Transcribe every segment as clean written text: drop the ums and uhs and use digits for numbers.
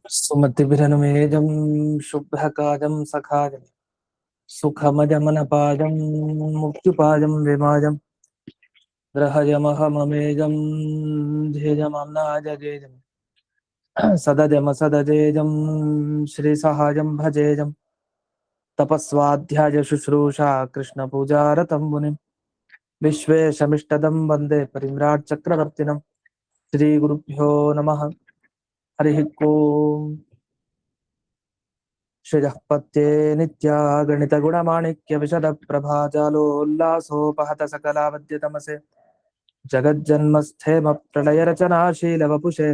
सुमतिभिरनुमेजं शुभ्रकाजं सखाजं सुखमजमनपाजं मुक्तिपाजं विमाजं ग्रहजमहममेजं ध्येयमाम्नाजगेजं सदजमसदजेजं श्रीसहाजं भजेजं तपस्वाध्याय शुश्रूषा कृष्णपूजारतं मुनिं विश्वेशमिष्टदं वन्दे परिम्राट् चक्रवर्तिनं श्रीगुरुभ्यो नमः हरिः ओम् श्रियः पत्ये नित्या गणितगुणमाणिक्य विशदप्रभाजालोल्लासोपहत सकलावद्यतमसे जगज्जन्मस्थेम प्रलयरचनाशीलवपुषे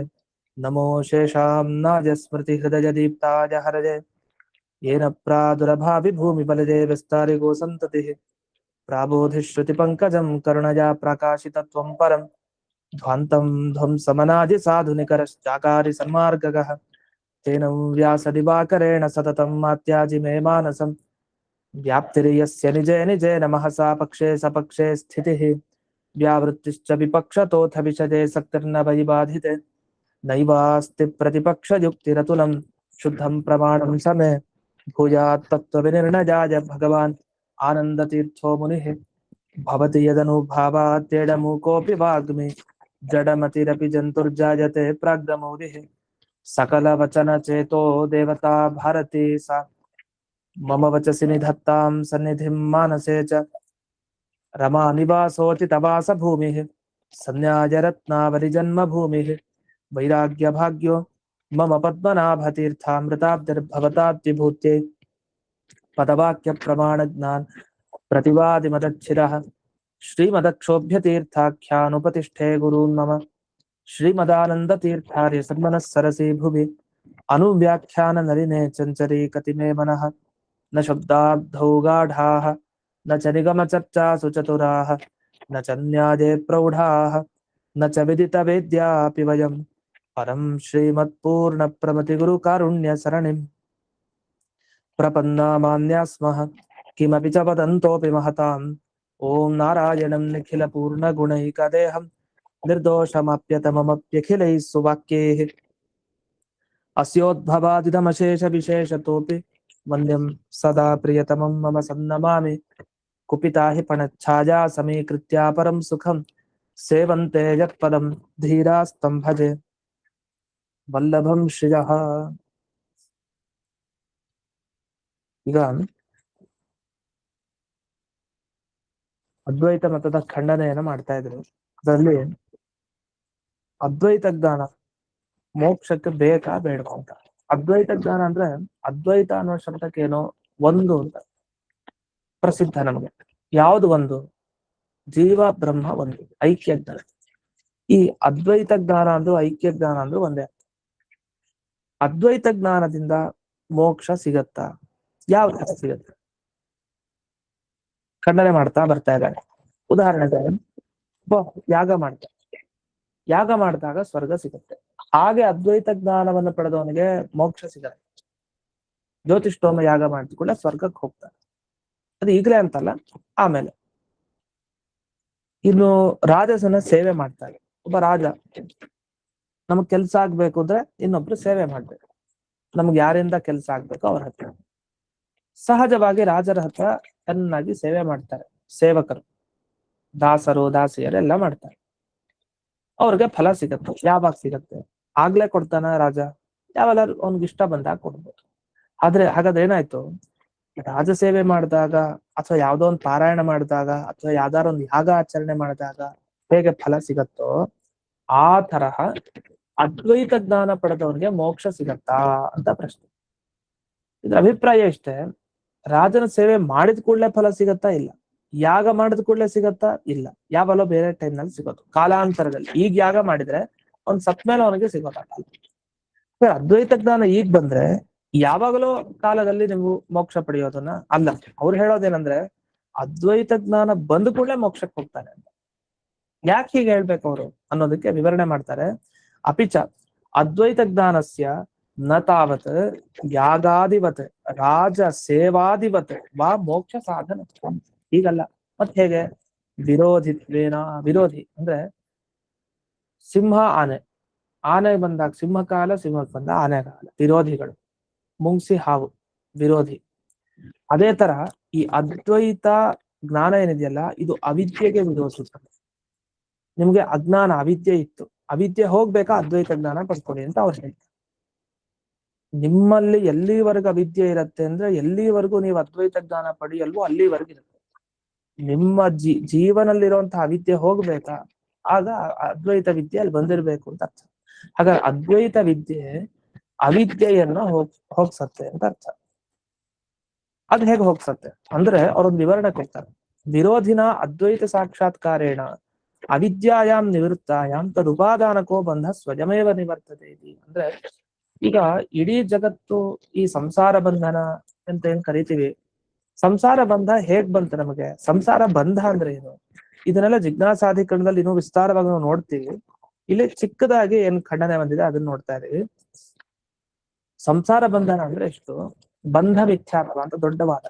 नमो शेषाम्नाजस्मृतिहृदयदीप्ताय हरजे येन प्रादुरभाविभूमिबलजे विस्तारिगो सन्ततिः प्राबोधिश्रुतिपङ्कजं करुणया प्रकाशितत्वं परं ध्वान्तं ध्वंसमनादिसाधुनिकरश्चाकारि सन्मार्गगः तेन व्यासदिवाकरेण सततं मात्याजि मे मानसं व्याप्तिर्यस्य निजे निजे नमः सा पक्षे सपक्षे स्थितिः व्यावृत्तिश्च विपक्षतोऽथ विशदे सक्तिर्न वै बाधिते नैवास्ति प्रतिपक्षयुक्तिरतुलं शुद्धं प्रमाणं समे भूयात् तत्त्वविनिर्णयाय भगवान् आनन्दतीर्थो मुनिः भवति यदनुभावात्येडमूकोऽपि वाग्मि जडमतिरपि जन्तुर्जायते प्राज्ञमौलिः सकलवचनचेतो देवता भारती सा मम वचसि निधत्तां सन्निधिं मानसे च रमानिवासोचितवासभूमिः सन्न्यायरत्नावलिजन्मभूमिः वैराग्यभाग्यो मम पद्मनाभतीर्थामृताब्धिर्भवताद्विभूत्यै पदवाक्यप्रमाणज्ञान प्रतिवादिमदच्छिरः श्रीमदक्षोभ्यतीर्थाख्यानुपतिष्ठे गुरून् मम श्रीमदानन्दतीर्थार्य सन्मनः सरसि भुवि अनुव्याख्याननलिने चञ्चरी कतिमे मनः न शब्दाब्धौ गाढाः न च निगमचर्चासु चतुराः न च न्याये प्रौढाः न च विदितवेद्यापि वयं परं श्रीमत्पूर्णप्रमतिगुरुकारुण्यसरणिं प्रपन्नामान्या स्मः किमपि च वदन्तोऽपि महताम् ॐ नारायणं निखिलपूर्णगुणैकदेहं निर्दोषमाप्यतममप्यखिलैः सुवाक्यैः अस्योद्भवादिदमशेषविशेषतोऽपि वन्द्यं सदा प्रियतमं मम सन्नमामि कुपिता हि पणच्छाया समीकृत्या परं सुखं सेवन्ते यत्पदं धीरास्तं भजे वल्लभं श्रियः ಈಗ ಅದ್ವೈತ ಮತದ ಖಂಡನೆಯನ್ನು ಮಾಡ್ತಾ ಇದ್ರು. ಅದರಲ್ಲಿ ಅದ್ವೈತ ಜ್ಞಾನ ಮೋಕ್ಷಕ್ಕೆ ಬೇಕಾ ಬೇಡವಾ ಅಂತ. ಅದ್ವೈತ ಜ್ಞಾನ ಅಂದ್ರೆ ಅದ್ವೈತ ಅನ್ನೋ ಶಬ್ದಕ್ಕೆ ಏನೋ ಒಂದು ಅಂತ ಪ್ರಸಿದ್ಧ ನಮಗೆ. ಯಾವುದು ಒಂದು? ಜೀವ ಬ್ರಹ್ಮ ಒಂದು, ಐಕ್ಯ ಜ್ಞಾನ. ಈ ಅದ್ವೈತ ಜ್ಞಾನ ಅಂದ್ರು ಐಕ್ಯ ಜ್ಞಾನ ಅಂದ್ರು ಒಂದೇ. ಅದ್ವೈತ ಜ್ಞಾನದಿಂದ ಮೋಕ್ಷ ಸಿಗತ್ತಾ? ಯಾವ ತರ ಸಿಗತ್ತೆ? ಖಂಡನೆ ಮಾಡ್ತಾ ಬರ್ತಾ ಇದ್ದಾನೆ. ಉದಾಹರಣೆಗೆ ಯಾಗ ಮಾಡ್ತಾರೆ, ಯಾಗ ಮಾಡಿದಾಗ ಸ್ವರ್ಗ ಸಿಗುತ್ತೆ. ಹಾಗೆ ಅದ್ವೈತ ಜ್ಞಾನವನ್ನು ಪಡೆದವನಿಗೆ ಮೋಕ್ಷ ಸಿಗತ್ತೆ. ಜ್ಯೋತಿಷ್ಠೋಮ ಯಾಗ ಮಾಡಿದ್ಕೊಳ್ಳೆ ಸ್ವರ್ಗಕ್ಕೆ ಹೋಗ್ತಾನೆ. ಅದು ಈಗಲೇ ಅಂತಲ್ಲ, ಆಮೇಲೆ. ಇನ್ನು ರಾಜಸನ ಸೇವೆ ಮಾಡ್ತಾರೆ. ಒಬ್ಬ ರಾಜ ನಮಗ್ ಕೆಲ್ಸ ಆಗ್ಬೇಕು ಅಂದ್ರೆ ಇನ್ನೊಬ್ರು ಸೇವೆ ಮಾಡ್ಬೇಕು. ನಮ್ಗೆ ಯಾರಿಂದ ಕೆಲ್ಸ ಆಗ್ಬೇಕು ಅವ್ರ ಹತ್ರ. ಸಹಜವಾಗಿ ರಾಜರ ಹತ್ರ ಚೆನ್ನಾಗಿ ಸೇವೆ ಮಾಡ್ತಾರೆ ಸೇವಕರು, ದಾಸರು ದಾಸಿಯರೆಲ್ಲ ಮಾಡ್ತಾರೆ. ಅವ್ರಿಗೆ ಫಲ ಸಿಗತ್ತೆ. ಯಾವಾಗ ಸಿಗತ್ತೆ? ಆಗ್ಲೇ ಕೊಡ್ತಾನ ರಾಜ? ಯಾವೆಲ್ಲ ಅವ್ನಿಗೆ ಇಷ್ಟ ಬಂದಾಗ ಕೊಡ್ಬೋದು. ಆದ್ರೆ ಹಾಗಾದ್ರೆ ಏನಾಯ್ತು, ರಾಜ ಸೇವೆ ಮಾಡಿದಾಗ ಅಥವಾ ಯಾವ್ದೋ ಒಂದು ಪಾರಾಯಣ ಮಾಡಿದಾಗ ಅಥವಾ ಯಾವ್ದಾರ ಒಂದು ಯಾಗ ಆಚರಣೆ ಮಾಡಿದಾಗ ಹೇಗೆ ಫಲ ಸಿಗತ್ತೋ ಆ ತರಹ ಅದ್ವೈತ ಜ್ಞಾನ ಪಡೆದವನಿಗೆ ಮೋಕ್ಷ ಸಿಗತ್ತಾ ಅಂತ ಪ್ರಶ್ನೆ. ಇದ್ರ ಅಭಿಪ್ರಾಯ ಇಷ್ಟೇ, ರಾಜನ ಸೇವೆ ಮಾಡಿದ ಕೂಡಲೇ ಫಲ ಸಿಗತ್ತಾ? ಇಲ್ಲ. ಯಾಗ ಮಾಡಿದ ಕೂಡಲೇ ಸಿಗತ್ತಾ? ಇಲ್ಲ. ಯಾವಲ್ಲೋ ಬೇರೆ ಟೈಮ್ ನಲ್ಲಿ ಸಿಗೋದು, ಕಾಲಾಂತರದಲ್ಲಿ. ಈಗ ಯಾಗ ಮಾಡಿದ್ರೆ ಅವ್ನ್ ಸತ್ ಮೇಲೆ ಅವನಿಗೆ ಸಿಗೋದಲ್ಲ. ಅದ್ವೈತ ಜ್ಞಾನ ಈಗ ಬಂದ್ರೆ ಯಾವಾಗಲೂ ಕಾಲದಲ್ಲಿ ನೀವು ಮೋಕ್ಷ ಪಡೆಯೋದನ್ನ ಅಲ್ಲ. ಅವ್ರು ಹೇಳೋದೇನಂದ್ರೆ ಅದ್ವೈತ ಜ್ಞಾನ ಬಂದ ಕೂಡಲೇ ಮೋಕ್ಷಕ್ಕೆ ಹೋಗ್ತಾನೆ ಅಂತ. ಯಾಕೆ ಹೀಗೆ ಹೇಳ್ಬೇಕು ಅವರು ಅನ್ನೋದಕ್ಕೆ ವಿವರಣೆ ಮಾಡ್ತಾರೆ. ಅಪಿಚ ಅದ್ವೈತ ಜ್ಞಾನಸ್ಯ ನ ತಾವತ್ ಯಾಗಾದಿವತ್ ರಾಜ ಸೇವಾದಿವತ್ ವಾ ಮೋಕ್ಷ ಸಾಧನ. ಹೀಗಲ್ಲ. ಮತ್ ಹೇಗೆ? ವಿರೋಧಿ ಅಂದ್ರೆ ಸಿಂಹ ಆನೆ, ಆನೆ ಬಂದಾಗ ಸಿಂಹಕಾಲ, ಸಿಂಹಕ್ಕೆ ಬಂದ ಆನೆಗಾಲ, ವಿರೋಧಿಗಳು. ಮುಂಗ್ಸಿ ಹಾವು ವಿರೋಧಿ. ಅದೇ ತರ ಈ ಅದ್ವೈತ ಜ್ಞಾನ ಏನಿದೆಯಲ್ಲ, ಇದು ಅವಿದ್ಯೆಗೆ ವಿರೋಧಿಸುತ್ತದೆ. ನಿಮ್ಗೆ ಅಜ್ಞಾನ ಅವಿದ್ಯೆ ಇತ್ತು, ಅವಿದ್ಯೆ ಹೋಗ್ಬೇಕಾ, ಅದ್ವೈತ ಜ್ಞಾನ ಪಡ್ಕೊಳ್ಳಿ ಅಂತ ಅವ್ರು ಹೇಳ್ತಾರೆ. ನಿಮ್ಮಲ್ಲಿ ಎಲ್ಲಿವರೆಗೂ ಅವಿದ್ಯೆ ಇರುತ್ತೆ ಅಂದ್ರೆ ಎಲ್ಲಿವರೆಗೂ ನೀವು ಅದ್ವೈತ ಜ್ಞಾನ ಪಡೆಯಲ್ವೋ ಅಲ್ಲಿವರೆಗೂ ಇರುತ್ತೆ. ನಿಮ್ಮ ಜೀವನಲ್ಲಿರುವಂತಹ ಅವಿದ್ಯೆ ಹೋಗ್ಬೇಕಾ, ಆಗ ಅದ್ವೈತ ವಿದ್ಯೆ ಅಲ್ಲಿ ಬಂದಿರ್ಬೇಕು ಅಂತ ಅರ್ಥ. ಹಾಗಾದ್ರೆ ಅದ್ವೈತ ವಿದ್ಯೆ ಅವಿದ್ಯೆಯನ್ನ ಹೋಗ್ಸತ್ತೆ ಅಂತ ಅರ್ಥ. ಅದ್ ಹೇಗೆ ಹೋಗ್ಸತ್ತೆ ಅಂದ್ರೆ ಅವರೊಂದು ವಿವರಣೆ ಕೊಡ್ತಾರೆ. ವಿರೋಧಿನ ಅದ್ವೈತ ಸಾಕ್ಷಾತ್ಕಾರೇಣ ಅವಿದ್ಯಾಯಾಮ್ ನಿವೃತ್ತಾಯಾಮ್ ತದುಪಾದಾನಕೋ ಬಂಧ ಸ್ವಯಮೇವ ನಿವರ್ತತೆ ಇದೆ. ಅಂದ್ರೆ ಈಗ ಇಡೀ ಜಗತ್ತು ಈ ಸಂಸಾರ ಬಂಧನ ಅಂತ ಏನ್ ಕರಿತೀವಿ, ಸಂಸಾರ ಬಂಧ ಹೇಗ್ ಬಂತು ನಮಗೆ, ಸಂಸಾರ ಬಂಧ ಅಂದ್ರೆ ಏನು, ಇದನ್ನೆಲ್ಲ ಜಿಜ್ಞಾಸಾಧಿಕರಣದಲ್ಲಿ ಇನ್ನೂ ವಿಸ್ತಾರವಾಗಿ ನಾವು ನೋಡ್ತೀವಿ. ಇಲ್ಲಿ ಚಿಕ್ಕದಾಗಿ ಏನ್ ಖಂಡನೆ ಬಂದಿದೆ ಅದನ್ನ ನೋಡ್ತಾ ಇದೀವಿ. ಸಂಸಾರ ಬಂಧನ ಅಂದ್ರೆ ಎಷ್ಟು, ಬಂಧ ಮಿಥ್ಯಾತ್ವ ಅಂತ ದೊಡ್ಡ ವಾದ.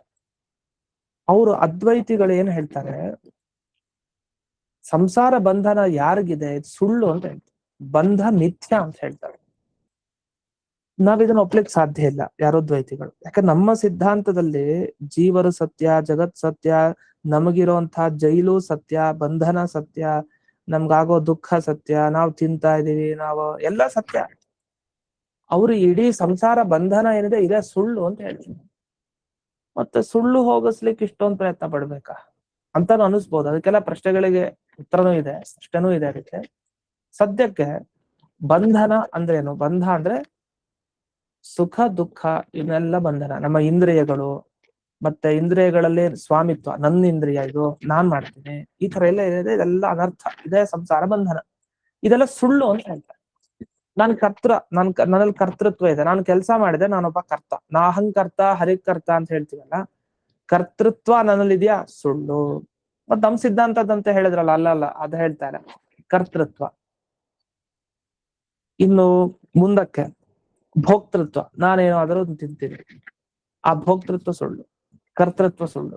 ಅವರು ಅದ್ವೈತಿಗಳು ಏನ್ ಹೇಳ್ತಾರೆ, ಸಂಸಾರ ಬಂಧನ ಯಾರಿಗಿದೆ ಸುಳ್ಳು ಅಂತ ಹೇಳ್ತಾರೆ, ಬಂಧ ಮಿಥ್ಯ ಅಂತ ಹೇಳ್ತಾರೆ. ನಾವಿದನ್ನ ಒಪ್ಲಿಕ್ಕೆ ಸಾಧ್ಯ ಇಲ್ಲ ಯಾರೋ ದ್ವೈತಿಗಳು. ಯಾಕಂದ್ರೆ ನಮ್ಮ ಸಿದ್ಧಾಂತದಲ್ಲಿ ಜೀವರು ಸತ್ಯ, ಜಗತ್ ಸತ್ಯ, ನಮಗಿರುವಂತಹ ಜೈಲು ಸತ್ಯ, ಬಂಧನ ಸತ್ಯ, ನಮ್ಗಾಗೋ ದುಃಖ ಸತ್ಯ, ನಾವು ತಿಂತಾ ಇದೀವಿ, ನಾವು ಎಲ್ಲ ಸತ್ಯ. ಅವರು ಇಡೀ ಸಂಸಾರ ಬಂಧನ ಏನಿದೆ ಇದೇ ಸುಳ್ಳು ಅಂತ ಹೇಳ್ತೀನಿ. ಮತ್ತೆ ಸುಳ್ಳು ಹೋಗಿಸ್ಲಿಕ್ಕೆ ಇಷ್ಟೊಂದು ಪ್ರಯತ್ನ ಪಡ್ಬೇಕಾ ಅಂತಾನು ಅನಿಸ್ಬೋದು. ಅದಕ್ಕೆಲ್ಲ ಪ್ರಶ್ನೆಗಳಿಗೆ ಉತ್ತರನೂ ಇದೆ, ಅಷ್ಟನೂ ಇದೆ ಅದಕ್ಕೆ. ಸದ್ಯಕ್ಕೆ ಬಂಧನ ಅಂದ್ರೆ ಏನು, ಬಂಧ ಅಂದ್ರೆ ಸುಖ ದುಃಖ ಇವನ್ನೆಲ್ಲ ಬಂಧನ. ನಮ್ಮ ಇಂದ್ರಿಯಗಳು, ಮತ್ತೆ ಇಂದ್ರಿಯಗಳಲ್ಲಿ ಸ್ವಾಮಿತ್ವ, ನನ್ನ ಇಂದ್ರಿಯ ಇದು, ನಾನ್ ಮಾಡ್ತೀನಿ, ಈ ತರ ಎಲ್ಲ ಏನಿದೆ ಇದೆಲ್ಲ ಅನರ್ಥ, ಇದೇ ಸಂಸಾರ ಬಂಧನ. ಇದೆಲ್ಲ ಸುಳ್ಳು ಅಂತ ಹೇಳ್ತಾರೆ. ನನ್ನಲ್ಲಿ ಕರ್ತೃತ್ವ ಇದೆ, ನಾನು ಕೆಲಸ ಮಾಡಿದೆ, ನಾನೊಬ್ಬ ಕರ್ತ, ನಾಹಂಕರ್ತ ಹರಿಕರ್ತ ಅಂತ ಹೇಳ್ತೀವಲ್ಲ, ಕರ್ತೃತ್ವ ನನ್ನಲ್ಲಿದ್ಯಾ, ಸುಳ್ಳು. ಮತ್ ನಮ್ ಸಿದ್ಧಾಂತದಂತ ಹೇಳಿದ್ರಲ್ಲ, ಅಲ್ಲ ಅದ್ ಹೇಳ್ತಾರೆ ಕರ್ತೃತ್ವ. ಇನ್ನು ಮುಂದಕ್ಕೆ ಭೋಕ್ತೃತ್ವ, ನಾನೇನಾದರೂ ತಿಂತೀನಿ, ಆ ಭೋಕ್ತೃತ್ವ ಸುಳ್ಳು, ಕರ್ತೃತ್ವ ಸುಳ್ಳು.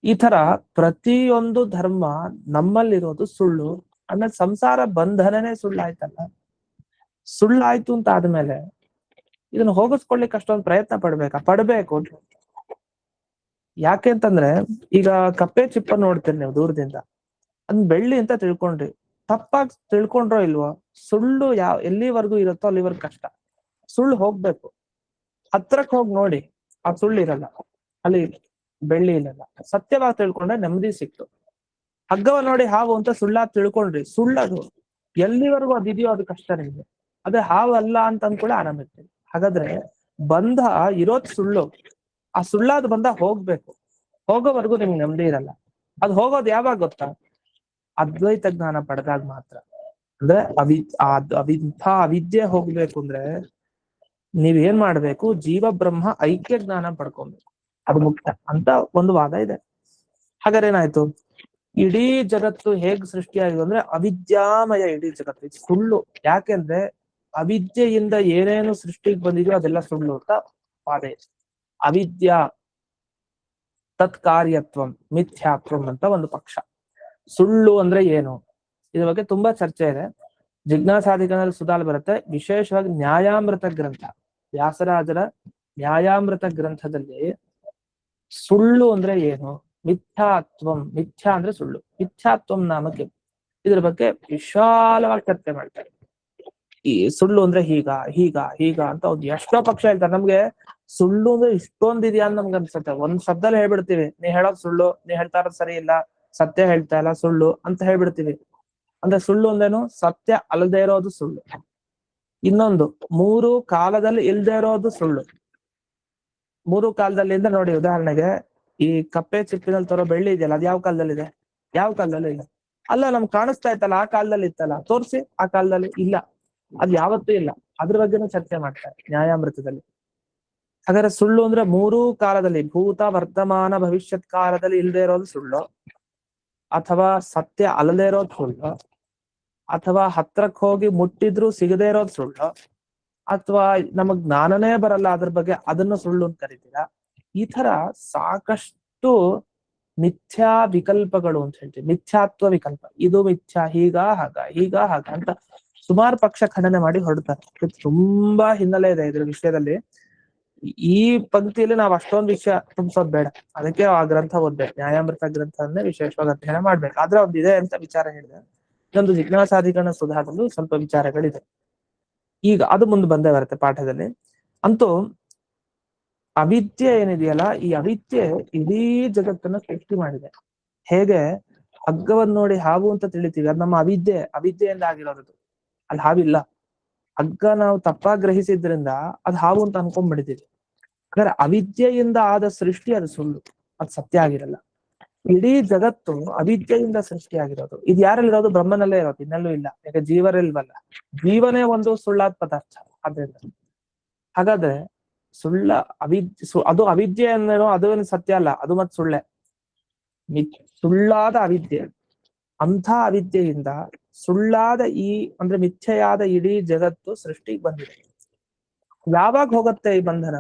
ಈ ತರ ಪ್ರತಿಯೊಂದು ಧರ್ಮ ನಮ್ಮಲ್ಲಿರೋದು ಸುಳ್ಳು. ಆಮೇಲೆ ಸಂಸಾರ ಬಂಧನನೇ ಸುಳ್ಳಾಯ್ತಲ್ಲ. ಸುಳ್ಳಾಯ್ತು ಅಂತ ಆದ್ಮೇಲೆ ಇದನ್ನ ಹೋಗಿಸ್ಕೊಳ್ಲಿಕ್ಕೆ ಅಷ್ಟೊಂದು ಪ್ರಯತ್ನ ಪಡ್ಬೇಕು. ಯಾಕೆ ಅಂತಂದ್ರೆ ಈಗ ಕಪ್ಪೆ ಚಿಪ್ಪ ನೋಡ್ತೀರಿ ನೀವು ದೂರದಿಂದ, ಅದ್ ಬೆಳ್ಳಿ ಅಂತ ತಿಳ್ಕೊಂಡ್ರಿ, ತಪ್ಪಾಗಿ ತಿಳ್ಕೊಂಡ್ರೋ ಇಲ್ವೋ, ಸುಳ್ಳು ಎಲ್ಲಿವರೆಗೂ ಇರುತ್ತೋ ಅಲ್ಲಿವರೆಗೂ ಕಷ್ಟ. ಸುಳ್ಳು ಹೋಗ್ಬೇಕು, ಹತ್ರಕ್ ಹೋಗಿ ನೋಡಿ, ಆ ಸುಳ್ಳು ಇರಲ್ಲ, ಅಲ್ಲಿ ಬೆಳ್ಳಿ ಇರಲ್ಲ. ಸತ್ಯವಾಗಿ ತಿಳ್ಕೊಂಡ್ರೆ ನೆಮ್ಮದಿ ಸಿಕ್ತು. ಹಗ್ಗವ ನೋಡಿ ಹಾವು ಅಂತ ಸುಳ್ಳಾಗಿ ತಿಳ್ಕೊಂಡ್ರಿ, ಸುಳ್ಳದು ಎಲ್ಲಿವರೆಗೂ ಅದಿದೆಯೋ ಅದು ಕಷ್ಟ ನಿಮ್ಗೆ. ಅದೇ ಹಾವು ಅಲ್ಲ ಅಂತ ಅಂದ್ಕೊಳ್ಳಿ ಆರಾಮ ಇರ್ತೀವಿ. ಹಾಗಾದ್ರೆ ಬಂಧ ಇರೋದ್ ಸುಳ್ಳು, ಆ ಸುಳ್ಳಾದ ಬಂಧ ಹೋಗ್ಬೇಕು, ಹೋಗೋವರೆಗೂ ನಿಮ್ಗೆ ನೆಮ್ಮದಿ ಇರಲ್ಲ. ಅದು ಹೋಗೋದು ಯಾವಾಗ ಗೊತ್ತಾ, ಅದ್ವೈತ ಜ್ಞಾನ ಪಡೆದಾಗ ಮಾತ್ರ. ಅಂದ್ರೆ ಅವಿದ್ಯೆ ಹೋಗ್ಬೇಕು ಅಂದ್ರೆ ನೀವ್ ಏನ್ ಮಾಡ್ಬೇಕು, ಜೀವ ಬ್ರಹ್ಮ ಐಕ್ಯ ಜ್ಞಾನ ಪಡ್ಕೊಬೇಕು, ಅದು ಮುಖ್ಯ ಅಂತ ಒಂದು ವಾದ ಇದೆ. ಹಾಗಾದ್ರೆ ಏನಾಯ್ತು, ಇಡೀ ಜಗತ್ತು ಹೇಗ್ ಸೃಷ್ಟಿಯಾಗಿದೆ ಅಂದ್ರೆ ಅವಿದ್ಯಾಮಯ ಇಡೀ ಜಗತ್ತು, ಇದು ಸುಳ್ಳು. ಯಾಕೆಂದ್ರೆ ಅವಿದ್ಯೆಯಿಂದ ಏನೇನು ಸೃಷ್ಟಿಗೆ ಬಂದಿದೆಯೋ ಅದೆಲ್ಲ ಸುಳ್ಳು ಅಂತ ವಾದ ಇದೆ. ಅವಿದ್ಯಾ ತತ್ಕಾರ್ಯತ್ವಂ ಮಿಥ್ಯಾತ್ವಂ ಅಂತ ಒಂದು ಪಕ್ಷ. ಸುಳ್ಳು ಅಂದ್ರೆ ಏನು, ಇದ್ರ ಬಗ್ಗೆ ತುಂಬಾ ಚರ್ಚೆ ಇದೆ. ಜಿಜ್ಞಾಸಾಧಿಕರಣದಲ್ಲಿ ಸುಧಾಲ್ ಬರುತ್ತೆ, ವಿಶೇಷವಾಗಿ ನ್ಯಾಯಾಮೃತ ಗ್ರಂಥ, ವ್ಯಾಸರಾಜರ ನ್ಯಾಯಾಮೃತ ಗ್ರಂಥದಲ್ಲಿ ಸುಳ್ಳು ಅಂದ್ರೆ ಏನು, ಮಿಥ್ಯಾತ್ವಂ, ಮಿಥ್ಯಾ ಅಂದ್ರೆ ಸುಳ್ಳು, ಮಿಥ್ಯಾತ್ವಂ ನಾಮಕ್ಕೆ ಇದ್ರ ಬಗ್ಗೆ ವಿಶಾಲವಾಗಿ ಚರ್ಚೆ ಮಾಡ್ತಾರೆ. ಈ ಸುಳ್ಳು ಅಂದ್ರೆ ಹೀಗ ಅಂತ ಒಂದು ಎಷ್ಟೋ ಪಕ್ಷ ಹೇಳ್ತಾರೆ. ನಮ್ಗೆ ಸುಳ್ಳು ಅಂದ್ರೆ ಇಷ್ಟೊಂದಿದ್ಯಾ ಅಂತ ನಮ್ಗೆ ಅನ್ಸುತ್ತೆ. ಒಂದ್ ಶಬ್ದಲ್ಲಿ ಹೇಳ್ಬಿಡ್ತೀವಿ, ನೀ ಹೇಳೋದ್ ಸುಳ್ಳು, ನೀ ಹೇಳ್ತಾ ಇರೋದು ಸರಿ ಇಲ್ಲ, ಸತ್ಯ ಹೇಳ್ತಾ ಇಲ್ಲ, ಸುಳ್ಳು ಅಂತ ಹೇಳ್ಬಿಡ್ತೀವಿ. ಅಂದ್ರೆ ಸುಳ್ಳು ಅಂದ್ರೇನು, ಸತ್ಯ ಅಲ್ಲದೆ ಇರೋದು ಸುಳ್ಳು. ಇನ್ನೊಂದು, ಮೂರು ಕಾಲದಲ್ಲಿ ಇಲ್ದೇ ಇರೋದು ಸುಳ್ಳು. ಮೂರು ಕಾಲದಲ್ಲಿ ನೋಡಿ, ಉದಾಹರಣೆಗೆ ಈ ಕಪ್ಪೆ ಚಿಪ್ಪಿನಲ್ಲಿ ತರೋ ಬೆಳ್ಳಿ ಇದೆಯಲ್ಲ, ಅದ್ ಯಾವ ಕಾಲದಲ್ಲಿದೆ, ಯಾವ ಕಾಲದಲ್ಲಿ ಇಲ್ಲ. ಅಲ್ಲ ನಮ್ಗೆ ಕಾಣಿಸ್ತಾ ಇತ್ತಲ್ಲ, ಆ ಕಾಲದಲ್ಲಿ ಇತ್ತಲ್ಲ, ತೋರ್ಸಿ, ಆ ಕಾಲದಲ್ಲಿ ಇಲ್ಲ, ಅದ್ ಯಾವತ್ತೂ ಇಲ್ಲ. ಅದ್ರ ಬಗ್ಗೆನೂ ಚರ್ಚೆ ಮಾಡ್ತಾರೆ ನ್ಯಾಯಾಮೃತದಲ್ಲಿ. ಹಾಗಾದ್ರೆ ಸುಳ್ಳು ಅಂದ್ರೆ ಮೂರೂ ಕಾಲದಲ್ಲಿ, ಭೂತ ವರ್ತಮಾನ ಭವಿಷ್ಯತ್ ಕಾಲದಲ್ಲಿ ಇಲ್ದೇ ಇರೋದು ಸುಳ್ಳು, ಅಥವಾ ಸತ್ಯ ಅಲ್ಲದೇ ಇರೋದು ಸುಳ್ಳು, ಅಥವಾ ಹತ್ರಕ್ ಹೋಗಿ ಮುಟ್ಟಿದ್ರು ಸಿಗದೇ ಇರೋದು ಸುಳ್ಳು, ಅಥವಾ ನಮಗ್ ಜ್ಞಾನನೇ ಬರಲ್ಲ ಅದ್ರ ಬಗ್ಗೆ, ಅದನ್ನು ಸುಳ್ಳು ಅಂತ ಕರಿತೀರಾ. ಈ ತರ ಸಾಕಷ್ಟು ಮಿಥ್ಯಾ ವಿಕಲ್ಪಗಳು ಅಂತ ಹೇಳ್ತೀವಿ, ಮಿಥ್ಯಾತ್ವ ವಿಕಲ್ಪ. ಇದು ಮಿಥ್ಯಾ, ಹೀಗ ಹಾಗ ಅಂತ ಸುಮಾರು ಪಕ್ಷ ಖಂಡನೆ ಮಾಡಿ ಹೊರಡ್ತಾರೆ. ತುಂಬಾ ಹಿನ್ನೆಲೆ ಇದೆ ಇದ್ರ ವಿಷಯದಲ್ಲಿ. ಈ ಪಂಕ್ತಿಯಲ್ಲಿ ನಾವು ಅಷ್ಟೊಂದು ವಿಷಯ ತುಂಬಿಸೋದ್ ಬೇಡ, ಅದಕ್ಕೆ ಆ ಗ್ರಂಥ ಓದ್ಬೇಕು, ನ್ಯಾಯಾಮೃತ ಗ್ರಂಥವನ್ನೇ ವಿಶೇಷವಾಗಿ ಅಧ್ಯಯನ ಮಾಡ್ಬೇಕು. ಆದ್ರೆ ಒಂದು ಇದೆ ಅಂತ ವಿಚಾರ ಹೇಳಿದೆ. ಇನ್ನೊಂದು ಜಿಜ್ಞಾಸಾಧಿಕರಣ ಸುಧಾದಲ್ಲೂ ಸ್ವಲ್ಪ ವಿಚಾರಗಳಿದೆ. ಈಗ ಅದು ಮುಂದೆ ಬಂದೇ ಬರುತ್ತೆ ಪಾಠದಲ್ಲಿ. ಅಂತೂ ಅವಿದ್ಯೆ ಏನಿದೆಯಲ್ಲ, ಈ ಅವಿದ್ಯೆ ಇಡೀ ಜಗತ್ತನ್ನ ಸೃಷ್ಟಿ ಮಾಡಿದೆ. ಹೇಗೆ ಹಗ್ಗವನ್ನು ನೋಡಿ ಹಾವು ಅಂತ ತಿಳಿತೀವಿ, ಅದು ನಮ್ಮ ಅವಿದ್ಯೆಯಿಂದ ಆಗಿರೋದು. ಅಲ್ಲಿ ಹಾವಿಲ್ಲ. ಹಗ್ಗ ನಾವು ತಪ್ಪಾಗಿ ಗ್ರಹಿಸಿದ್ರಿಂದ ಅದು ಹಾವು ಅಂತ ಅನ್ಕೊಂಡ್ಬಿಡ್ತೀವಿ. ಹಾಗಾದ್ರೆ ಅವಿದ್ಯೆಯಿಂದ ಆದ ಸೃಷ್ಟಿ ಅದು ಸುಳ್ಳು, ಅದು ಸತ್ಯ ಆಗಿರಲ್ಲ. ಇಡೀ ಜಗತ್ತು ಅವಿದ್ಯೆಯಿಂದ ಸೃಷ್ಟಿಯಾಗಿರೋದು. ಇದು ಯಾರಲ್ಲಿರೋದು? ಬ್ರಹ್ಮನಲ್ಲೇ ಇರೋದು, ಇನ್ನೆಲ್ಲೂ ಇಲ್ಲ. ಯಾಕೆ ಜೀವರಿಲ್ವಲ್ಲ. ಜೀವನೇ ಒಂದು ಸುಳ್ಳಾದ ಪದಾರ್ಥ. ಆದ್ರಿಂದ ಹಾಗಾದ್ರೆ ಅದು ಅವಿದ್ಯೆ ಅನ್ನೋ ಅದು ಸತ್ಯ ಅಲ್ಲ, ಅದು ಮತ್ತೆ ಸುಳ್ಳೆ, ಸುಳ್ಳಾದ ಅವಿದ್ಯೆ. ಅಂಥ ಅವಿದ್ಯೆಯಿಂದ ಸುಳ್ಳಾದ ಅಂದ್ರೆ ಮಿಥ್ಯೆಯಾದ ಇಡೀ ಜಗತ್ತು ಸೃಷ್ಟಿಗೆ ಬಂದಿದೆ. ಯಾವಾಗ ಹೋಗುತ್ತೆ ಈ ಬಂಧನ?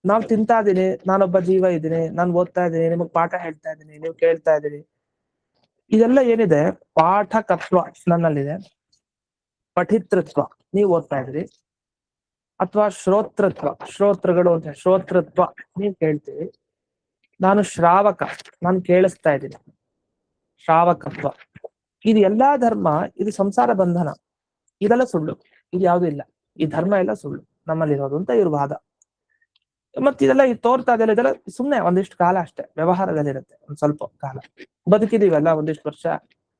ನಾವ್ ತಿಂತಾ ಇದೀನಿ, ನಾನೊಬ್ಬ ಜೀವ ಇದ್ದೀನಿ, ನಾನು ಓದ್ತಾ ಇದ್ದೀನಿ, ನಿಮಗ್ ಪಾಠ ಹೇಳ್ತಾ ಇದ್ದೀನಿ, ನೀವು ಕೇಳ್ತಾ ಇದ್ದೀರಿ. ಇದೆಲ್ಲ ಏನಿದೆ, ಪಾಠಕತ್ವ ನನ್ನಲ್ಲಿದೆ, ಪಠಿತೃತ್ವ ನೀವು ಓದ್ತಾ ಇದ್ರಿ, ಅಥವಾ ಶ್ರೋತೃಗಳು ಅಂತ ಶ್ರೋತೃತ್ವ ನೀವು ಕೇಳ್ತೀವಿ. ನಾನು ಶ್ರಾವಕ, ನಾನು ಕೇಳಿಸ್ತಾ ಇದ್ದೀನಿ, ಶ್ರಾವಕತ್ವ. ಇದು ಎಲ್ಲಾ ಧರ್ಮ, ಇದು ಸಂಸಾರ ಬಂಧನ, ಇದೆಲ್ಲ ಸುಳ್ಳು, ಇದು ಯಾವ್ದು ಇಲ್ಲ, ಈ ಧರ್ಮ ಎಲ್ಲ ಸುಳ್ಳು ನಮ್ಮಲ್ಲಿರೋದು ಅಂತ ಇವ್ರ ವಾದ. ಮತ್ತೆ ಇದೆಲ್ಲ ತೋರ್ತಾ ಇದೆಲ್ಲ ಸುಮ್ನೆ ಒಂದಿಷ್ಟು ಕಾಲ ಅಷ್ಟೇ ವ್ಯವಹಾರದಲ್ಲಿರುತ್ತೆ, ಒಂದ್ ಸ್ವಲ್ಪ ಕಾಲ ಬದುಕಿದೀವಲ್ಲ, ಒಂದಿಷ್ಟು ವರ್ಷ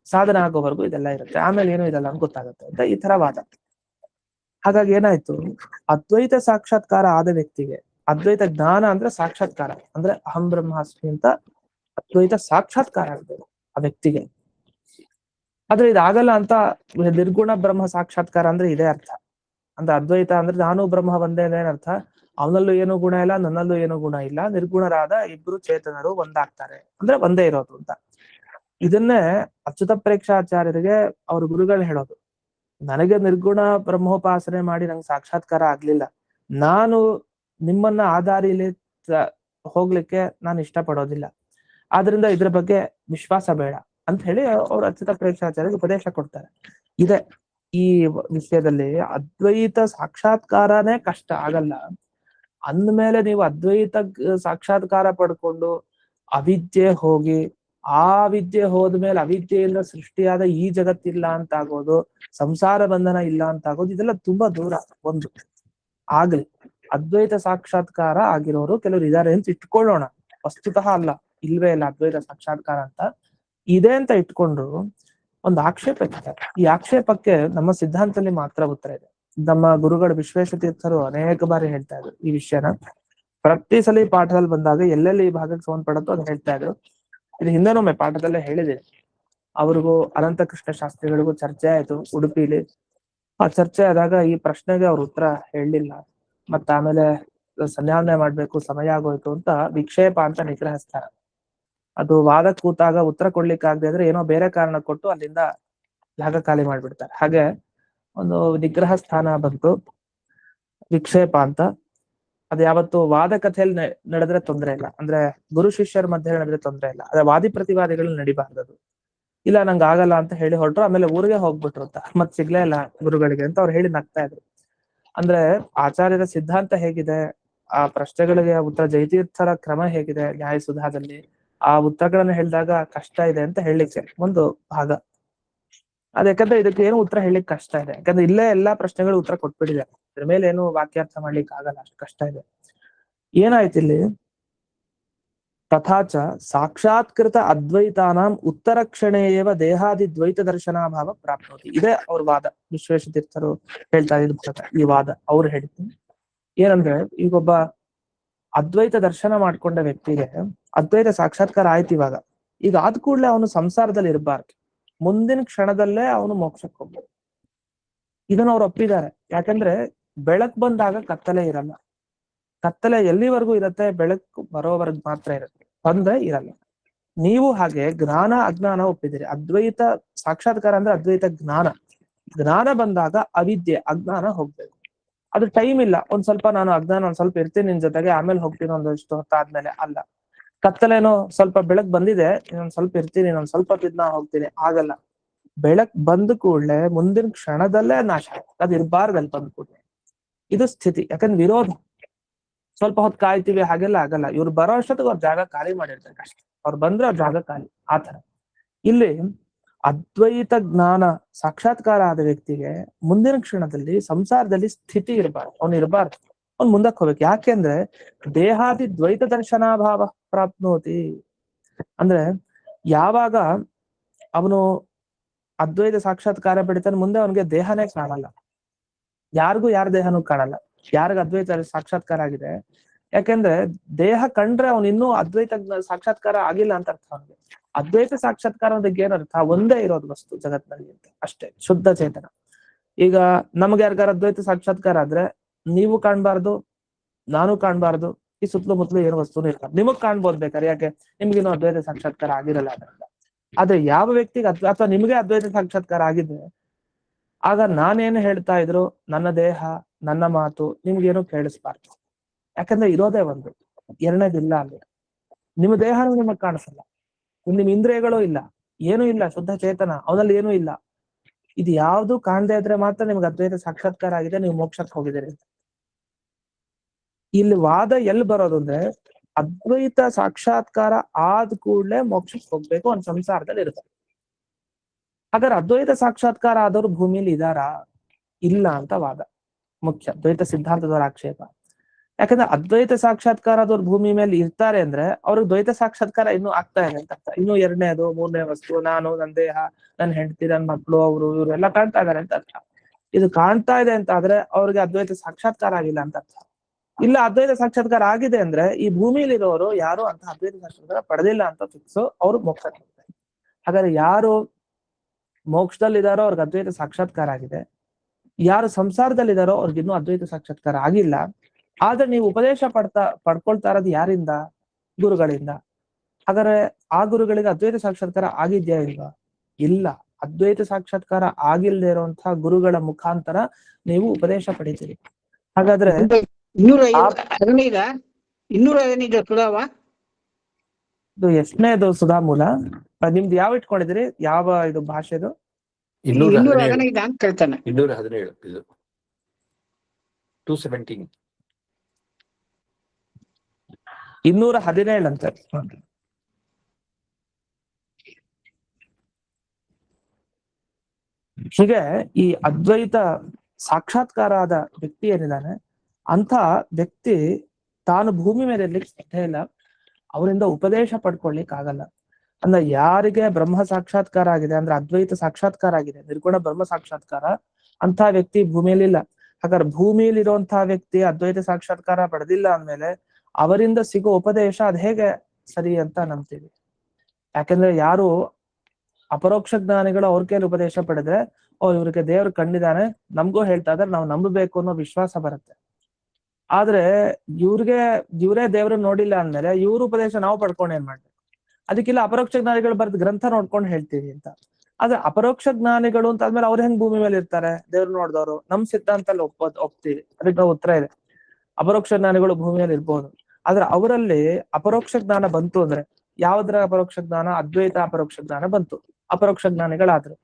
ಸಾಧನೆ ಆಗೋವರೆಗೂ ಇದೆಲ್ಲ ಇರುತ್ತೆ, ಆಮೇಲೆ ಏನೂ ಇದೆಲ್ಲ ಅಂತ ಗೊತ್ತಾಗುತ್ತೆ ಅಂತ ಈ ತರ ವಾದ. ಹಾಗಾಗಿ ಏನಾಯ್ತು, ಅದ್ವೈತ ಸಾಕ್ಷಾತ್ಕಾರ ಆದ ವ್ಯಕ್ತಿಗೆ, ಅದ್ವೈತ ಜ್ಞಾನ ಅಂದ್ರೆ ಸಾಕ್ಷಾತ್ಕಾರ, ಅಂದ್ರೆ ಅಹಂ ಬ್ರಹ್ಮಾಸ್ಮಿ ಅಂತ ಅದ್ವೈತ ಸಾಕ್ಷಾತ್ಕಾರ ಆಗ್ಬೇಕು ಆ ವ್ಯಕ್ತಿಗೆ. ಆದ್ರೆ ಇದಾಗಲ್ಲ ಅಂತ ನಿರ್ಗುಣ ಬ್ರಹ್ಮ ಸಾಕ್ಷಾತ್ಕಾರ ಅಂದ್ರೆ ಇದೇ ಅರ್ಥ. ಅಂದ್ರೆ ಅದ್ವೈತ ಅಂದ್ರೆ ನಾನು ಬ್ರಹ್ಮ ಒಂದೇ ಏನರ್ಥ, ಅವನಲ್ಲೂ ಏನು ಗುಣ ಇಲ್ಲ, ನನ್ನಲ್ಲೂ ಏನು ಗುಣ ಇಲ್ಲ, ನಿರ್ಗುಣರಾದ ಇಬ್ರು ಚೇತನರು ಒಂದಾಗ್ತಾರೆ ಅಂದ್ರೆ ಒಂದೇ ಇರೋದು ಅಂತ. ಇದನ್ನೇ ಅಚ್ಯುತ ಪ್ರೇಕ್ಷಾಚಾರ್ಯರಿಗೆ ಅವ್ರ ಗುರುಗಳು ಹೇಳೋದು. ನನಗೆ ನಿರ್ಗುಣ ಬ್ರಹ್ಮೋಪಾಸನೆ ಮಾಡಿ ನಂಗೆ ಸಾಕ್ಷಾತ್ಕಾರ ಆಗ್ಲಿಲ್ಲ, ನಾನು ನಿಮ್ಮನ್ನ ಆಧಾರಿಲಿ ಹೋಗ್ಲಿಕ್ಕೆ ನಾನು ಇಷ್ಟಪಡೋದಿಲ್ಲ, ಆದ್ರಿಂದ ಇದ್ರ ಬಗ್ಗೆ ವಿಶ್ವಾಸ ಬೇಡ ಅಂತ ಹೇಳಿ ಅವ್ರು ಅಚ್ಯುತ ಪ್ರೇಕ್ಷಾಚಾರ್ಯರಿಗೆ ಉಪದೇಶ ಕೊಡ್ತಾರೆ. ಇದೆ ಈ ವಿಷಯದಲ್ಲಿ ಅದ್ವೈತ ಸಾಕ್ಷಾತ್ಕಾರನೇ ಕಷ್ಟ ಆಗಲ್ಲ ಅಂದ್ಮೇಲೆ ನೀವು ಅದ್ವೈತ ಸಾಕ್ಷಾತ್ಕಾರ ಪಡ್ಕೊಂಡು ಅವಿದ್ಯೆ ಹೋಗಿ, ಆ ವಿದ್ಯೆ ಹೋದ್ಮೇಲೆ ಅವಿದ್ಯೆಯಿಂದ ಸೃಷ್ಟಿಯಾದ ಈ ಜಗತ್ತಿಲ್ಲ ಅಂತ ಆಗೋದು, ಸಂಸಾರ ಬಂಧನ ಇಲ್ಲ ಅಂತ ಆಗೋದು, ಇದೆಲ್ಲ ತುಂಬಾ ದೂರ. ಒಂದು ಆಗ್ಲಿ ಅದ್ವೈತ ಸಾಕ್ಷಾತ್ಕಾರ ಆಗಿರೋರು ಕೆಲವರು ಇದಾರೆ ಅಂತ ಇಟ್ಕೊಳ್ಳೋಣ, ವಸ್ತುತಃ ಅಲ್ಲ, ಇಲ್ವೇ ಇಲ್ಲ ಅದ್ವೈತ ಸಾಕ್ಷಾತ್ಕಾರ ಅಂತ ಇದೆ ಅಂತ ಇಟ್ಕೊಂಡ್ರು ಒಂದು ಆಕ್ಷೇಪ ಇರ್ತಾರೆ. ಈ ಆಕ್ಷೇಪಕ್ಕೆ ನಮ್ಮ ಸಿದ್ಧಾಂತದಲ್ಲಿ ಮಾತ್ರ ಉತ್ತರ ಇದೆ. ನಮ್ಮ ಗುರುಗಳು ವಿಶ್ವೇಶತೀರ್ಥರು ಅನೇಕ ಬಾರಿ ಹೇಳ್ತಾ ಇದ್ರು ಈ ವಿಷಯನ. ಪ್ರತಿ ಸಲ ಪಾಠದಲ್ಲಿ ಬಂದಾಗ ಎಲ್ಲೆಲ್ಲಿ ಈ ಭಾಗಕ್ಕೆ ಸಂಬಂಧಪಡುತ್ತೋ ಅದು ಹೇಳ್ತಾ ಇದ್ರು. ಇದು ಹಿಂದೆನೊಮ್ಮೆ ಪಾಠದಲ್ಲೇ ಹೇಳಿದೆ. ಅವ್ರಿಗೂ ಅನಂತ ಕೃಷ್ಣ ಶಾಸ್ತ್ರಿಗಳಿಗೂ ಚರ್ಚೆ ಆಯ್ತು ಉಡುಪಿಲಿ. ಆ ಚರ್ಚೆ ಆದಾಗ ಈ ಪ್ರಶ್ನೆಗೆ ಅವ್ರ ಉತ್ತರ ಹೇಳಲಿಲ್ಲ. ಮತ್ತ ಆಮೇಲೆ ಸಂಧ್ಯಾವಂದನೆ ಮಾಡ್ಬೇಕು, ಸಮಯ ಆಗೋಯ್ತು ಅಂತ ವಿಕ್ಷೇಪ ಅಂತ ನಿಗ್ರಹಿಸ್ತಾರೆ. ಅದು ವಾದಕ್ಕೆ ಕೂತಾಗ ಉತ್ತರ ಕೊಡ್ಲಿಕ್ಕೆ ಆಗದೆ ಅಂದ್ರೆ ಏನೋ ಬೇರೆ ಕಾರಣ ಕೊಟ್ಟು ಅಲ್ಲಿಂದ ಜಾಗ ಖಾಲಿ ಮಾಡ್ಬಿಡ್ತಾರೆ. ಹಾಗೆ ಒಂದು ನಿಗ್ರಹ ಸ್ಥಾನ ಬಂತು, ವಿಕ್ಷೇಪ ಅಂತ. ಅದು ಯಾವತ್ತು ವಾದ ಕಥೆಯಲ್ಲಿ ನಡೆದ್ರೆ ತೊಂದ್ರೆ ಇಲ್ಲ, ಅಂದ್ರೆ ಗುರು ಶಿಷ್ಯರ ಮಧ್ಯೆ ನಡೆದ್ರೆ ತೊಂದ್ರೆ ಇಲ್ಲ, ಅದೇ ವಾದಿ ಪ್ರತಿವಾದಿಗಳು ನಡಿಬಾರ್ದು. ಇಲ್ಲ ನಂಗೆ ಆಗಲ್ಲ ಅಂತ ಹೇಳಿ ಹೊರಟ್ರು, ಆಮೇಲೆ ಊರಿಗೆ ಹೋಗ್ಬಿಟ್ರು ಅಂತ, ಮತ್ ಸಿಗ್ಲೇ ಇಲ್ಲ ಗುರುಗಳಿಗೆ ಅಂತ ಅವ್ರು ಹೇಳಿ ನಗ್ತಾ ಇದ್ರು. ಅಂದ್ರೆ ಆಚಾರ್ಯರ ಸಿದ್ಧಾಂತ ಹೇಗಿದೆ, ಆ ಪ್ರಶ್ನೆಗಳಿಗೆ ಉತ್ತರ ಜಯತೀರ್ಥರ ಕ್ರಮ ಹೇಗಿದೆ ನ್ಯಾಯ ಸುಧಾದಲ್ಲಿ, ಆ ಉತ್ತರಗಳನ್ನ ಹೇಳಿದಾಗ ಕಷ್ಟ ಇದೆ ಅಂತ ಹೇಳಲಿಕ್ಕೆ ಒಂದು ಭಾಗ. ಅದ್ ಯಾಕಂದ್ರೆ ಇದಕ್ಕೆ ಏನು ಉತ್ತರ ಹೇಳಲಿಕ್ಕೆ ಕಷ್ಟ ಇದೆ, ಯಾಕಂದ್ರೆ ಇಲ್ಲೇ ಎಲ್ಲಾ ಪ್ರಶ್ನೆಗಳು ಉತ್ತರ ಕೊಟ್ಬಿಟ್ಟಿದ್ದಾರೆ, ಅದ್ರ ಮೇಲೆ ಏನು ವಾಕ್ಯಾರ್ಥ ಮಾಡ್ಲಿಕ್ಕೆ ಆಗಲ್ಲ, ಅಷ್ಟು ಕಷ್ಟ ಇದೆ. ಏನಾಯ್ತು ಇಲ್ಲಿ, ತಥಾಚ ಸಾಕ್ಷಾತ್ಕೃತ ಅದ್ವೈತಾನಾಂ ಉತ್ತರ ಕ್ಷಣೇಯವ ದೇಹಾದಿ ದ್ವೈತ ದರ್ಶನಾಭಾವ ಪ್ರಾಪ್ನೋತಿ. ಇದೇ ಅವ್ರ ವಾದ. ವಿಶ್ವೇಶತೀರ್ಥರು ಹೇಳ್ತಾ ಇದ್ದ ಈ ವಾದ ಅವ್ರು ಹೇಳ್ತೀನಿ. ಏನಂದ್ರೆ ಈಗೊಬ್ಬ ಅದ್ವೈತ ದರ್ಶನ ಮಾಡ್ಕೊಂಡ ವ್ಯಕ್ತಿಗೆ ಅದ್ವೈತ ಸಾಕ್ಷಾತ್ಕಾರ ಆಯ್ತು. ಈಗ ಆದ ಕೂಡಲೇ ಅವನು ಸಂಸಾರದಲ್ಲಿ ಇರಬಾರ್ದು, ಮುಂದಿನ ಕ್ಷಣದಲ್ಲೇ ಅವನು ಮೋಕ್ಷಕ್ಕೆ ಹೋಗ್ಬೇಕು. ಇದನ್ನ ಅವ್ರು ಒಪ್ಪಿದ್ದಾರೆ. ಯಾಕಂದ್ರೆ ಬೆಳಕು ಬಂದಾಗ ಕತ್ತಲೆ ಇರಲ್ಲ, ಕತ್ತಲೆ ಎಲ್ಲಿವರೆಗೂ ಇರತ್ತೆ, ಬೆಳಕು ಬರೋವರೆಗೂ ಮಾತ್ರ ಇರುತ್ತೆ, ಬಂದ್ರೆ ಇರಲ್ಲ. ನೀವು ಹಾಗೆ ಜ್ಞಾನ ಅಜ್ಞಾನ ಒಪ್ಪಿದಿರಿ. ಅದ್ವೈತ ಸಾಕ್ಷಾತ್ಕಾರ ಅಂದ್ರೆ ಅದ್ವೈತ ಜ್ಞಾನ, ಜ್ಞಾನ ಬಂದಾಗ ಅವಿದ್ಯೆ ಅಜ್ಞಾನ ಹೋಗ್ಬೇಕು. ಅದು ಟೈಮ್ ಇಲ್ಲ, ಒಂದ್ ಸ್ವಲ್ಪ ನಾನು ಅಜ್ಞಾನ ಒಂದ್ ಸ್ವಲ್ಪ ಇರ್ತೀನಿ ನಿನ್ ಜೊತೆಗೆ, ಆಮೇಲೆ ಹೋಗ್ತೀನಿ ಒಂದಷ್ಟು ಹೊತ್ತಾದ್ಮೇಲೆ. ಅಲ್ಲ, ಕತ್ತಲೇನೋ ಸ್ವಲ್ಪ ಬೆಳಕ್ ಬಂದಿದೆ, ಇನ್ನೊಂದ್ ಸ್ವಲ್ಪ ಇರ್ತೀನಿ, ಇನ್ನೊಂದ್ ಸ್ವಲ್ಪ ಬಿದ್ನ ಹೋಗ್ತೀನಿ, ಆಗಲ್ಲ. ಬೆಳಕ್ ಬಂದ ಕೂಡಲೇ ಮುಂದಿನ ಕ್ಷಣದಲ್ಲೇ ನಾಶ ಆಗುತ್ತೆ. ಅದು ಇರಬಾರ್ದು ಅಲ್ಲಿ ಬಂದ ಕೂಡಲೇ. ಇದು ಸ್ಥಿತಿ. ಯಾಕಂದ್ರೆ ವಿರೋಧ. ಸ್ವಲ್ಪ ಹೊತ್ತು ಕಾಯ್ತೀವಿ, ಹಾಗೆಲ್ಲ ಆಗಲ್ಲ. ಇವ್ರು ಬರೋ ಅಷ್ಟೊತ್ತಿಗೆ ಅವ್ರ ಜಾಗ ಖಾಲಿ ಮಾಡಿರ್ತಾರೆ ಅಷ್ಟೇ. ಅವ್ರು ಬಂದ್ರೆ ಅವ್ರ ಜಾಗ ಖಾಲಿ. ಆತರ ಇಲ್ಲಿ ಅದ್ವೈತ ಜ್ಞಾನ ಸಾಕ್ಷಾತ್ಕಾರ ಆದ ವ್ಯಕ್ತಿಗೆ ಮುಂದಿನ ಕ್ಷಣದಲ್ಲಿ ಸಂಸಾರದಲ್ಲಿ ಸ್ಥಿತಿ ಇರಬಾರ್ದು. ಅವ್ನು ಇರಬಾರ್ದು, ಅವ್ನು ಮುಂದಕ್ಕೆ ಹೋಗ್ಬೇಕು. ಯಾಕೆಂದ್ರೆ ದೇಹಾದಿ ದ್ವೈತ ದರ್ಶನಾಭಾವ ಪ್ರಾಪ್ನೋತಿ. ಅಂದ್ರೆ ಯಾವಾಗ ಅವನು ಅದ್ವೈತ ಸಾಕ್ಷಾತ್ಕಾರ ಪಡಿತಾನೆ, ಮುಂದೆ ಅವನಿಗೆ ದೇಹನೇ ಕಾಣಲ್ಲ. ಯಾರಿಗೂ ಯಾರ ದೇಹನೂ ಕಾಣಲ್ಲ, ಯಾರಿಗ ಅದ್ವೈತ ಸಾಕ್ಷಾತ್ಕಾರ ಆಗಿದೆ. ಯಾಕೆಂದ್ರೆ ದೇಹ ಕಂಡ್ರೆ ಅವನು ಇನ್ನೂ ಅದ್ವೈತ ಸಾಕ್ಷಾತ್ಕಾರ ಆಗಿಲ್ಲ ಅಂತ ಅರ್ಥ. ಅವನಿಗೆ ಅದ್ವೈತ ಸಾಕ್ಷಾತ್ಕಾರ ಅನ್ನೋದಕ್ಕೆ ಏನರ್ಥ? ಒಂದೇ ಇರೋದು ವಸ್ತು ಜಗತ್ನಲ್ಲಿ ಅಂತ ಅಷ್ಟೇ, ಶುದ್ಧ ಚೇತನ. ಈಗ ನಮ್ಗೆ ಯಾರಿಗಾರ ಅದ್ವೈತ ಸಾಕ್ಷಾತ್ಕಾರ ಆದ್ರೆ ನೀವು ಕಾಣ್ಬಾರ್ದು, ನಾನು ಕಾಣ್ಬಾರ್ದು, ಈ ಸುತ್ತಲೂ ಮುತ್ತಲು ಏನು ವಸ್ತುನು ಇರ್ತಾರೆ. ನಿಮಗ್ ಕಾಣ್ಬೋದು ಬೇಕಾದ್ರೆ, ಯಾಕೆ ನಿಮ್ಗಿನ್ನೂ ಅದ್ವೈತ ಸಾಕ್ಷಾತ್ಕಾರ ಆಗಿರಲ್ಲ ಅದರಿಂದ. ಆದ್ರೆ ಯಾವ ವ್ಯಕ್ತಿಗೆ ಅಥವಾ ನಿಮ್ಗೆ ಅದ್ವೈತ ಸಾಕ್ಷಾತ್ಕಾರ ಆಗಿದೆ, ಆಗ ನಾನೇನು ಹೇಳ್ತಾ ಇದ್ರು, ನನ್ನ ದೇಹ ನನ್ನ ಮಾತು ನಿಮ್ಗೇನು ಕೇಳಿಸ್ಬಾರ್ದು. ಯಾಕಂದ್ರೆ ಇರೋದೇ ಒಂದು, ಎರಡನೇದಿಲ್ಲ ಅಲ್ಲಿ. ನಿಮ್ಮ ದೇಹನೂ ನಿಮಗ್ ಕಾಣಿಸಲ್ಲ, ನಿಮ್ ಇಂದ್ರಿಯಗಳು ಇಲ್ಲ, ಏನೂ ಇಲ್ಲ, ಶುದ್ಧ ಚೇತನ, ಅವನಲ್ಲಿ ಏನೂ ಇಲ್ಲ. ಇದು ಯಾವ್ದು ಕಾಣದೇ ಇದ್ರೆ ಮಾತ್ರ ನಿಮ್ಗೆ ಅದ್ವೈತ ಸಾಕ್ಷಾತ್ಕಾರ ಆಗಿದೆ, ನೀವು ಮೋಕ್ಷಕ್ಕೆ ಹೋಗಿದ್ದೀರಿ. ಇಲ್ಲಿ ವಾದ ಎಲ್ಲಿ ಬರೋದು ಅಂದ್ರೆ, ಅದ್ವೈತ ಸಾಕ್ಷಾತ್ಕಾರ ಆದ ಕೂಡಲೇ ಮೋಕ್ಷಕ್ಕೆ ಹೋಗ್ಬೇಕು, ಒಂದ್ ಸಂಸಾರದಲ್ಲಿ ಇರುತ್ತೆ. ಹಾಗಾದ್ರೆ ಅದ್ವೈತ ಸಾಕ್ಷಾತ್ಕಾರ ಆದವ್ರು ಭೂಮಿಲಿ ಇದಾರಾ? ಇಲ್ಲ ಅಂತ ವಾದ ಮುಖ್ಯ, ದ್ವೈತ ಸಿದ್ಧಾಂತದವರ ಆಕ್ಷೇಪ. ಯಾಕಂದ್ರೆ ಅದ್ವೈತ ಸಾಕ್ಷಾತ್ಕಾರ ಆದವ್ರು ಭೂಮಿ ಮೇಲೆ ಇರ್ತಾರೆ ಅಂದ್ರೆ ಅವ್ರಿಗೆ ದ್ವೈತ ಸಾಕ್ಷಾತ್ಕಾರ ಇನ್ನೂ ಆಗ್ತಾ ಇದೆ ಅಂತ ಅರ್ಥ. ಇನ್ನೂ ಎರಡನೇದು ಮೂರನೇ ವಸ್ತು, ನಾನು, ನನ್ನ ದೇಹ, ನನ್ನ ಹೆಂಡತಿ, ನನ್ನ ಮಕ್ಕಳು, ಅವರು ಇವರು ಎಲ್ಲ ಕಾಣ್ತಾ ಇದಾರೆ ಅಂತ ಅರ್ಥ. ಇದು ಕಾಣ್ತಾ ಇದೆ ಅಂತ ಆದ್ರೆ ಅವ್ರಿಗೆ ಅದ್ವೈತ ಸಾಕ್ಷಾತ್ಕಾರ ಆಗಿಲ್ಲ ಅಂತ ಅರ್ಥ. ಇಲ್ಲ ಅದ್ವೈತ ಸಾಕ್ಷಾತ್ಕಾರ ಆಗಿದೆ ಅಂದ್ರೆ ಈ ಭೂಮಿಲಿರೋರು ಯಾರು ಅಂತ ಅದ್ವೈತ ಸಾಕ್ಷಾತ್ಕಾರ ಪಡೆದಿಲ್ಲ ಅಂತ ಫಿಕ್ಸು, ಅವ್ರು ಮೋಕ್ಷಕ್ಕೆ ಹೋಗ್ತಾರೆ. ಹಾಗಾದ್ರೆ ಯಾರು ಮೋಕ್ಷದಲ್ಲಿದ್ದಾರೋ ಅವ್ರಿಗೆ ಅದ್ವೈತ ಸಾಕ್ಷಾತ್ಕಾರ ಆಗಿದೆ, ಯಾರು ಸಂಸಾರದಲ್ಲಿದ್ದಾರೋ ಅವ್ರಿಗೆ ಇನ್ನೂ ಅದ್ವೈತ ಸಾಕ್ಷಾತ್ಕಾರ ಆಗಿಲ್ಲ. ಆದ್ರೆ ನೀವು ಉಪದೇಶ ಪಡ್ಕೊಳ್ತಾ ಇರೋದು ಯಾರಿಂದ? ಗುರುಗಳಿಂದ. ಹಾಗಾದ್ರೆ ಆ ಗುರುಗಳಿಗೆ ಅದ್ವೈತ ಸಾಕ್ಷಾತ್ಕಾರ ಆಗಿದ್ಯಾ ಇಲ್ವಾ? ಇಲ್ಲ. ಅದ್ವೈತ ಸಾಕ್ಷಾತ್ಕಾರ ಆಗಿಲ್ಲದೆ ಇರುವಂತಹ ಗುರುಗಳ ಮುಖಾಂತರ ನೀವು ಉಪದೇಶ ಪಡಿತೀರಿ. ಹಾಗಾದ್ರೆ 215 ಸುಧಾವ ಇದು ಎಷ್ಟನೇದು ಸುಧಾಮೂಲ? ನಿಮ್ದು ಯಾವ ಇಟ್ಕೊಂಡಿದ್ರಿ, ಯಾವ ಇದು ಭಾಷೆದು? 215 ಅಂತ ಕೇಳ್ತಾನೆ. 217 ಇದು 217 217 ಅಂತ. ಹೀಗೆ ಈ ಅದ್ವೈತ ಸಾಕ್ಷಾತ್ಕಾರ ಆದ ವ್ಯಕ್ತಿ ಏನಿದ್ದಾನೆ, ಅಂತ ವ್ಯಕ್ತಿ ತಾನು ಭೂಮಿ ಮೇಲೆ ಇರ್ಲಿಕ್ಕೆ ಸಾಧ್ಯ ಇಲ್ಲ, ಅವರಿಂದ ಉಪದೇಶ ಪಡ್ಕೊಳ್ಲಿಕ್ಕೆ ಆಗಲ್ಲ. ಅಂದ್ರೆ ಯಾರಿಗೆ ಬ್ರಹ್ಮ ಸಾಕ್ಷಾತ್ಕಾರ ಆಗಿದೆ, ಅಂದ್ರೆ ಅದ್ವೈತ ಸಾಕ್ಷಾತ್ಕಾರ ಆಗಿದೆ, ನಿರ್ಗುಣ ಬ್ರಹ್ಮ ಸಾಕ್ಷಾತ್ಕಾರ, ಅಂತ ವ್ಯಕ್ತಿ ಭೂಮಿಯಲ್ಲಿ ಇಲ್ಲ. ಹಾಗಾದ್ರೆ ಭೂಮಿಯಲ್ಲಿ ಇರುವಂತಹ ವ್ಯಕ್ತಿ ಅದ್ವೈತ ಸಾಕ್ಷಾತ್ಕಾರ ಪಡೆದಿಲ್ಲ ಅಂದ್ಮೇಲೆ ಅವರಿಂದ ಸಿಗೋ ಉಪದೇಶ ಅದ್ ಹೇಗೆ ಸರಿ ಅಂತ ನಂಬ್ತೀವಿ. ಯಾಕಂದ್ರೆ ಯಾರು ಅಪರೋಕ್ಷ ಜ್ಞಾನಿಗಳು ಅವ್ರ ಕೈಲಿ ಉಪದೇಶ ಪಡೆದ್ರೆ, ಇವ್ರಿಗೆ ದೇವ್ರು ಕಂಡಿದ್ದಾನೆ, ನಮ್ಗೂ ಹೇಳ್ತಾ ಇದಾರೆ, ನಾವು ನಂಬಬೇಕು ಅನ್ನೋ ವಿಶ್ವಾಸ ಬರುತ್ತೆ. ಆದ್ರೆ ಇವರೇ ದೇವ್ರನ್ನ ನೋಡಿಲ್ಲ ಅಂದ್ಮೇಲೆ ಇವ್ರ ಉಪದೇಶ ನಾವು ಪಡ್ಕೊಂಡು ಏನ್ ಮಾಡ್ಬೇಕು? ಅದಕ್ಕಿಲ್ಲ ಅಪರೋಕ್ಷ ಜ್ಞಾನಿಗಳು ಬರ್ದ್ ಗ್ರಂಥ ನೋಡ್ಕೊಂಡು ಹೇಳ್ತೀವಿ ಅಂತ. ಆದ್ರೆ ಅಪರೋಕ್ಷ ಜ್ಞಾನಿಗಳು ಅಂತ ಆದ್ಮೇಲೆ ಅವ್ರು ಹೆಂಗ್ ಭೂಮಿ ಮೇಲೆ ಇರ್ತಾರೆ? ದೇವ್ರು ನೋಡ್ದವ್ರು. ನಮ್ ಸಿದ್ಧಾಂತಲ್ಲಿ ಒಪ್ತೀವಿ, ಅದಕ್ಕೆ ನಾವು ಉತ್ತರ ಇದೆ. ಅಪರೋಕ್ಷ ಜ್ಞಾನಿಗಳು ಭೂಮಿಯಲ್ಲಿ ಇರ್ಬೋದು, ಆದ್ರೆ ಅವರಲ್ಲಿ ಅಪರೋಕ್ಷ ಜ್ಞಾನ ಬಂತು ಅಂದ್ರೆ, ಯಾವ್ದ್ರ ಅಪರೋಕ್ಷ ಜ್ಞಾನ? ಅದ್ವೈತ ಅಪರೋಕ್ಷ ಜ್ಞಾನ ಬಂತು, ಅಪರೋಕ್ಷ ಜ್ಞಾನಿಗಳಾದ್ರು.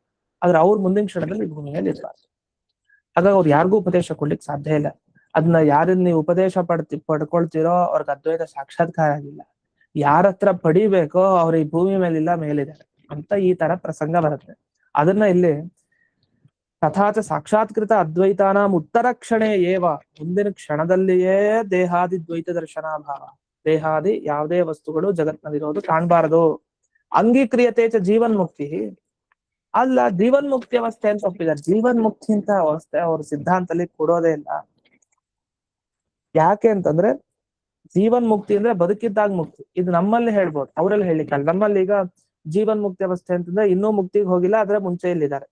ಆದ್ರೆ ಅವ್ರು ಮುಂದಿನ ಕ್ಷಣದಲ್ಲಿ ಭೂಮಿಯಲ್ಲಿ ಇರ್ಬಾರ್ದು. ಹಾಗಾಗಿ ಅವ್ರು ಯಾರಿಗೂ ಉಪದೇಶ ಕೊಡ್ಲಿಕ್ಕೆ ಸಾಧ್ಯ ಇಲ್ಲ. ಅದನ್ನ ಯಾರನ್ನ ನೀವು ಉಪದೇಶ ಪಡ್ಕೊಳ್ತೀರೋ ಅವ್ರಿಗೆ ಅದ್ವೈತ ಸಾಕ್ಷಾತ್ಕಾರ ಆಗಿಲ್ಲ. ಯಾರ ಹತ್ರ ಪಡಿಬೇಕೋ ಅವ್ರ ಈ ಭೂಮಿ ಮೇಲಿಲ್ಲ, ಮೇಲಿದ್ದಾರೆ ಅಂತ ಈ ತರ ಪ್ರಸಂಗ ಬರುತ್ತೆ. ಅದನ್ನ ಇಲ್ಲಿ ತಥಾಚ ಸಾಕ್ಷಾತ್ಕೃತ ಅದ್ವೈತಾನಾಂ ಉತ್ತರ ಕ್ಷಣೇ ಏವ, ಮುಂದಿನ ಕ್ಷಣದಲ್ಲಿಯೇ ದೇಹಾದಿ ದ್ವೈತ ದರ್ಶನಾಭಾವ, ದೇಹಾದಿ ಯಾವುದೇ ವಸ್ತುಗಳು ಜಗತ್ನಲ್ಲಿರೋದು ಕಾಣಬಾರದು. ಅಂಗೀಕ್ರಿಯತೆ ಚ ಜೀವನ್ ಮುಕ್ತಿ. ಅಲ್ಲ, ಜೀವನ್ ಮುಕ್ತಿ ಅವಸ್ಥೆ ಅಂತ ಒಪ್ಪಿದ್ದಾರೆ. ಜೀವನ್ ಮುಕ್ತಿ ಅಂತ ಅವಸ್ಥೆ ಅವ್ರ ಸಿದ್ಧಾಂತದಲ್ಲಿ ಕೊಡೋದೇ ಇಲ್ಲ. ಯಾಕೆ ಅಂತಂದ್ರೆ ಜೀವನ್ ಮುಕ್ತಿ ಅಂದ್ರೆ ಬದುಕಿದ್ದಾಗ ಮುಕ್ತಿ, ಇದು ನಮ್ಮಲ್ಲಿ ಹೇಳ್ಬೋದು, ಅವರಲ್ಲಿ ಹೇಳಿಕ್ಕಲ್ಲ. ನಮ್ಮಲ್ಲಿ ಈಗ ಜೀವನ್ ಮುಕ್ತಿ ಅವಸ್ಥೆ ಅಂತಂದ್ರೆ ಇನ್ನೂ ಮುಕ್ತಿಗೆ ಹೋಗಿಲ್ಲ, ಆದ್ರೆ ಮುಂಚೆ ಇಲ್ಲಿದ್ದಾರೆ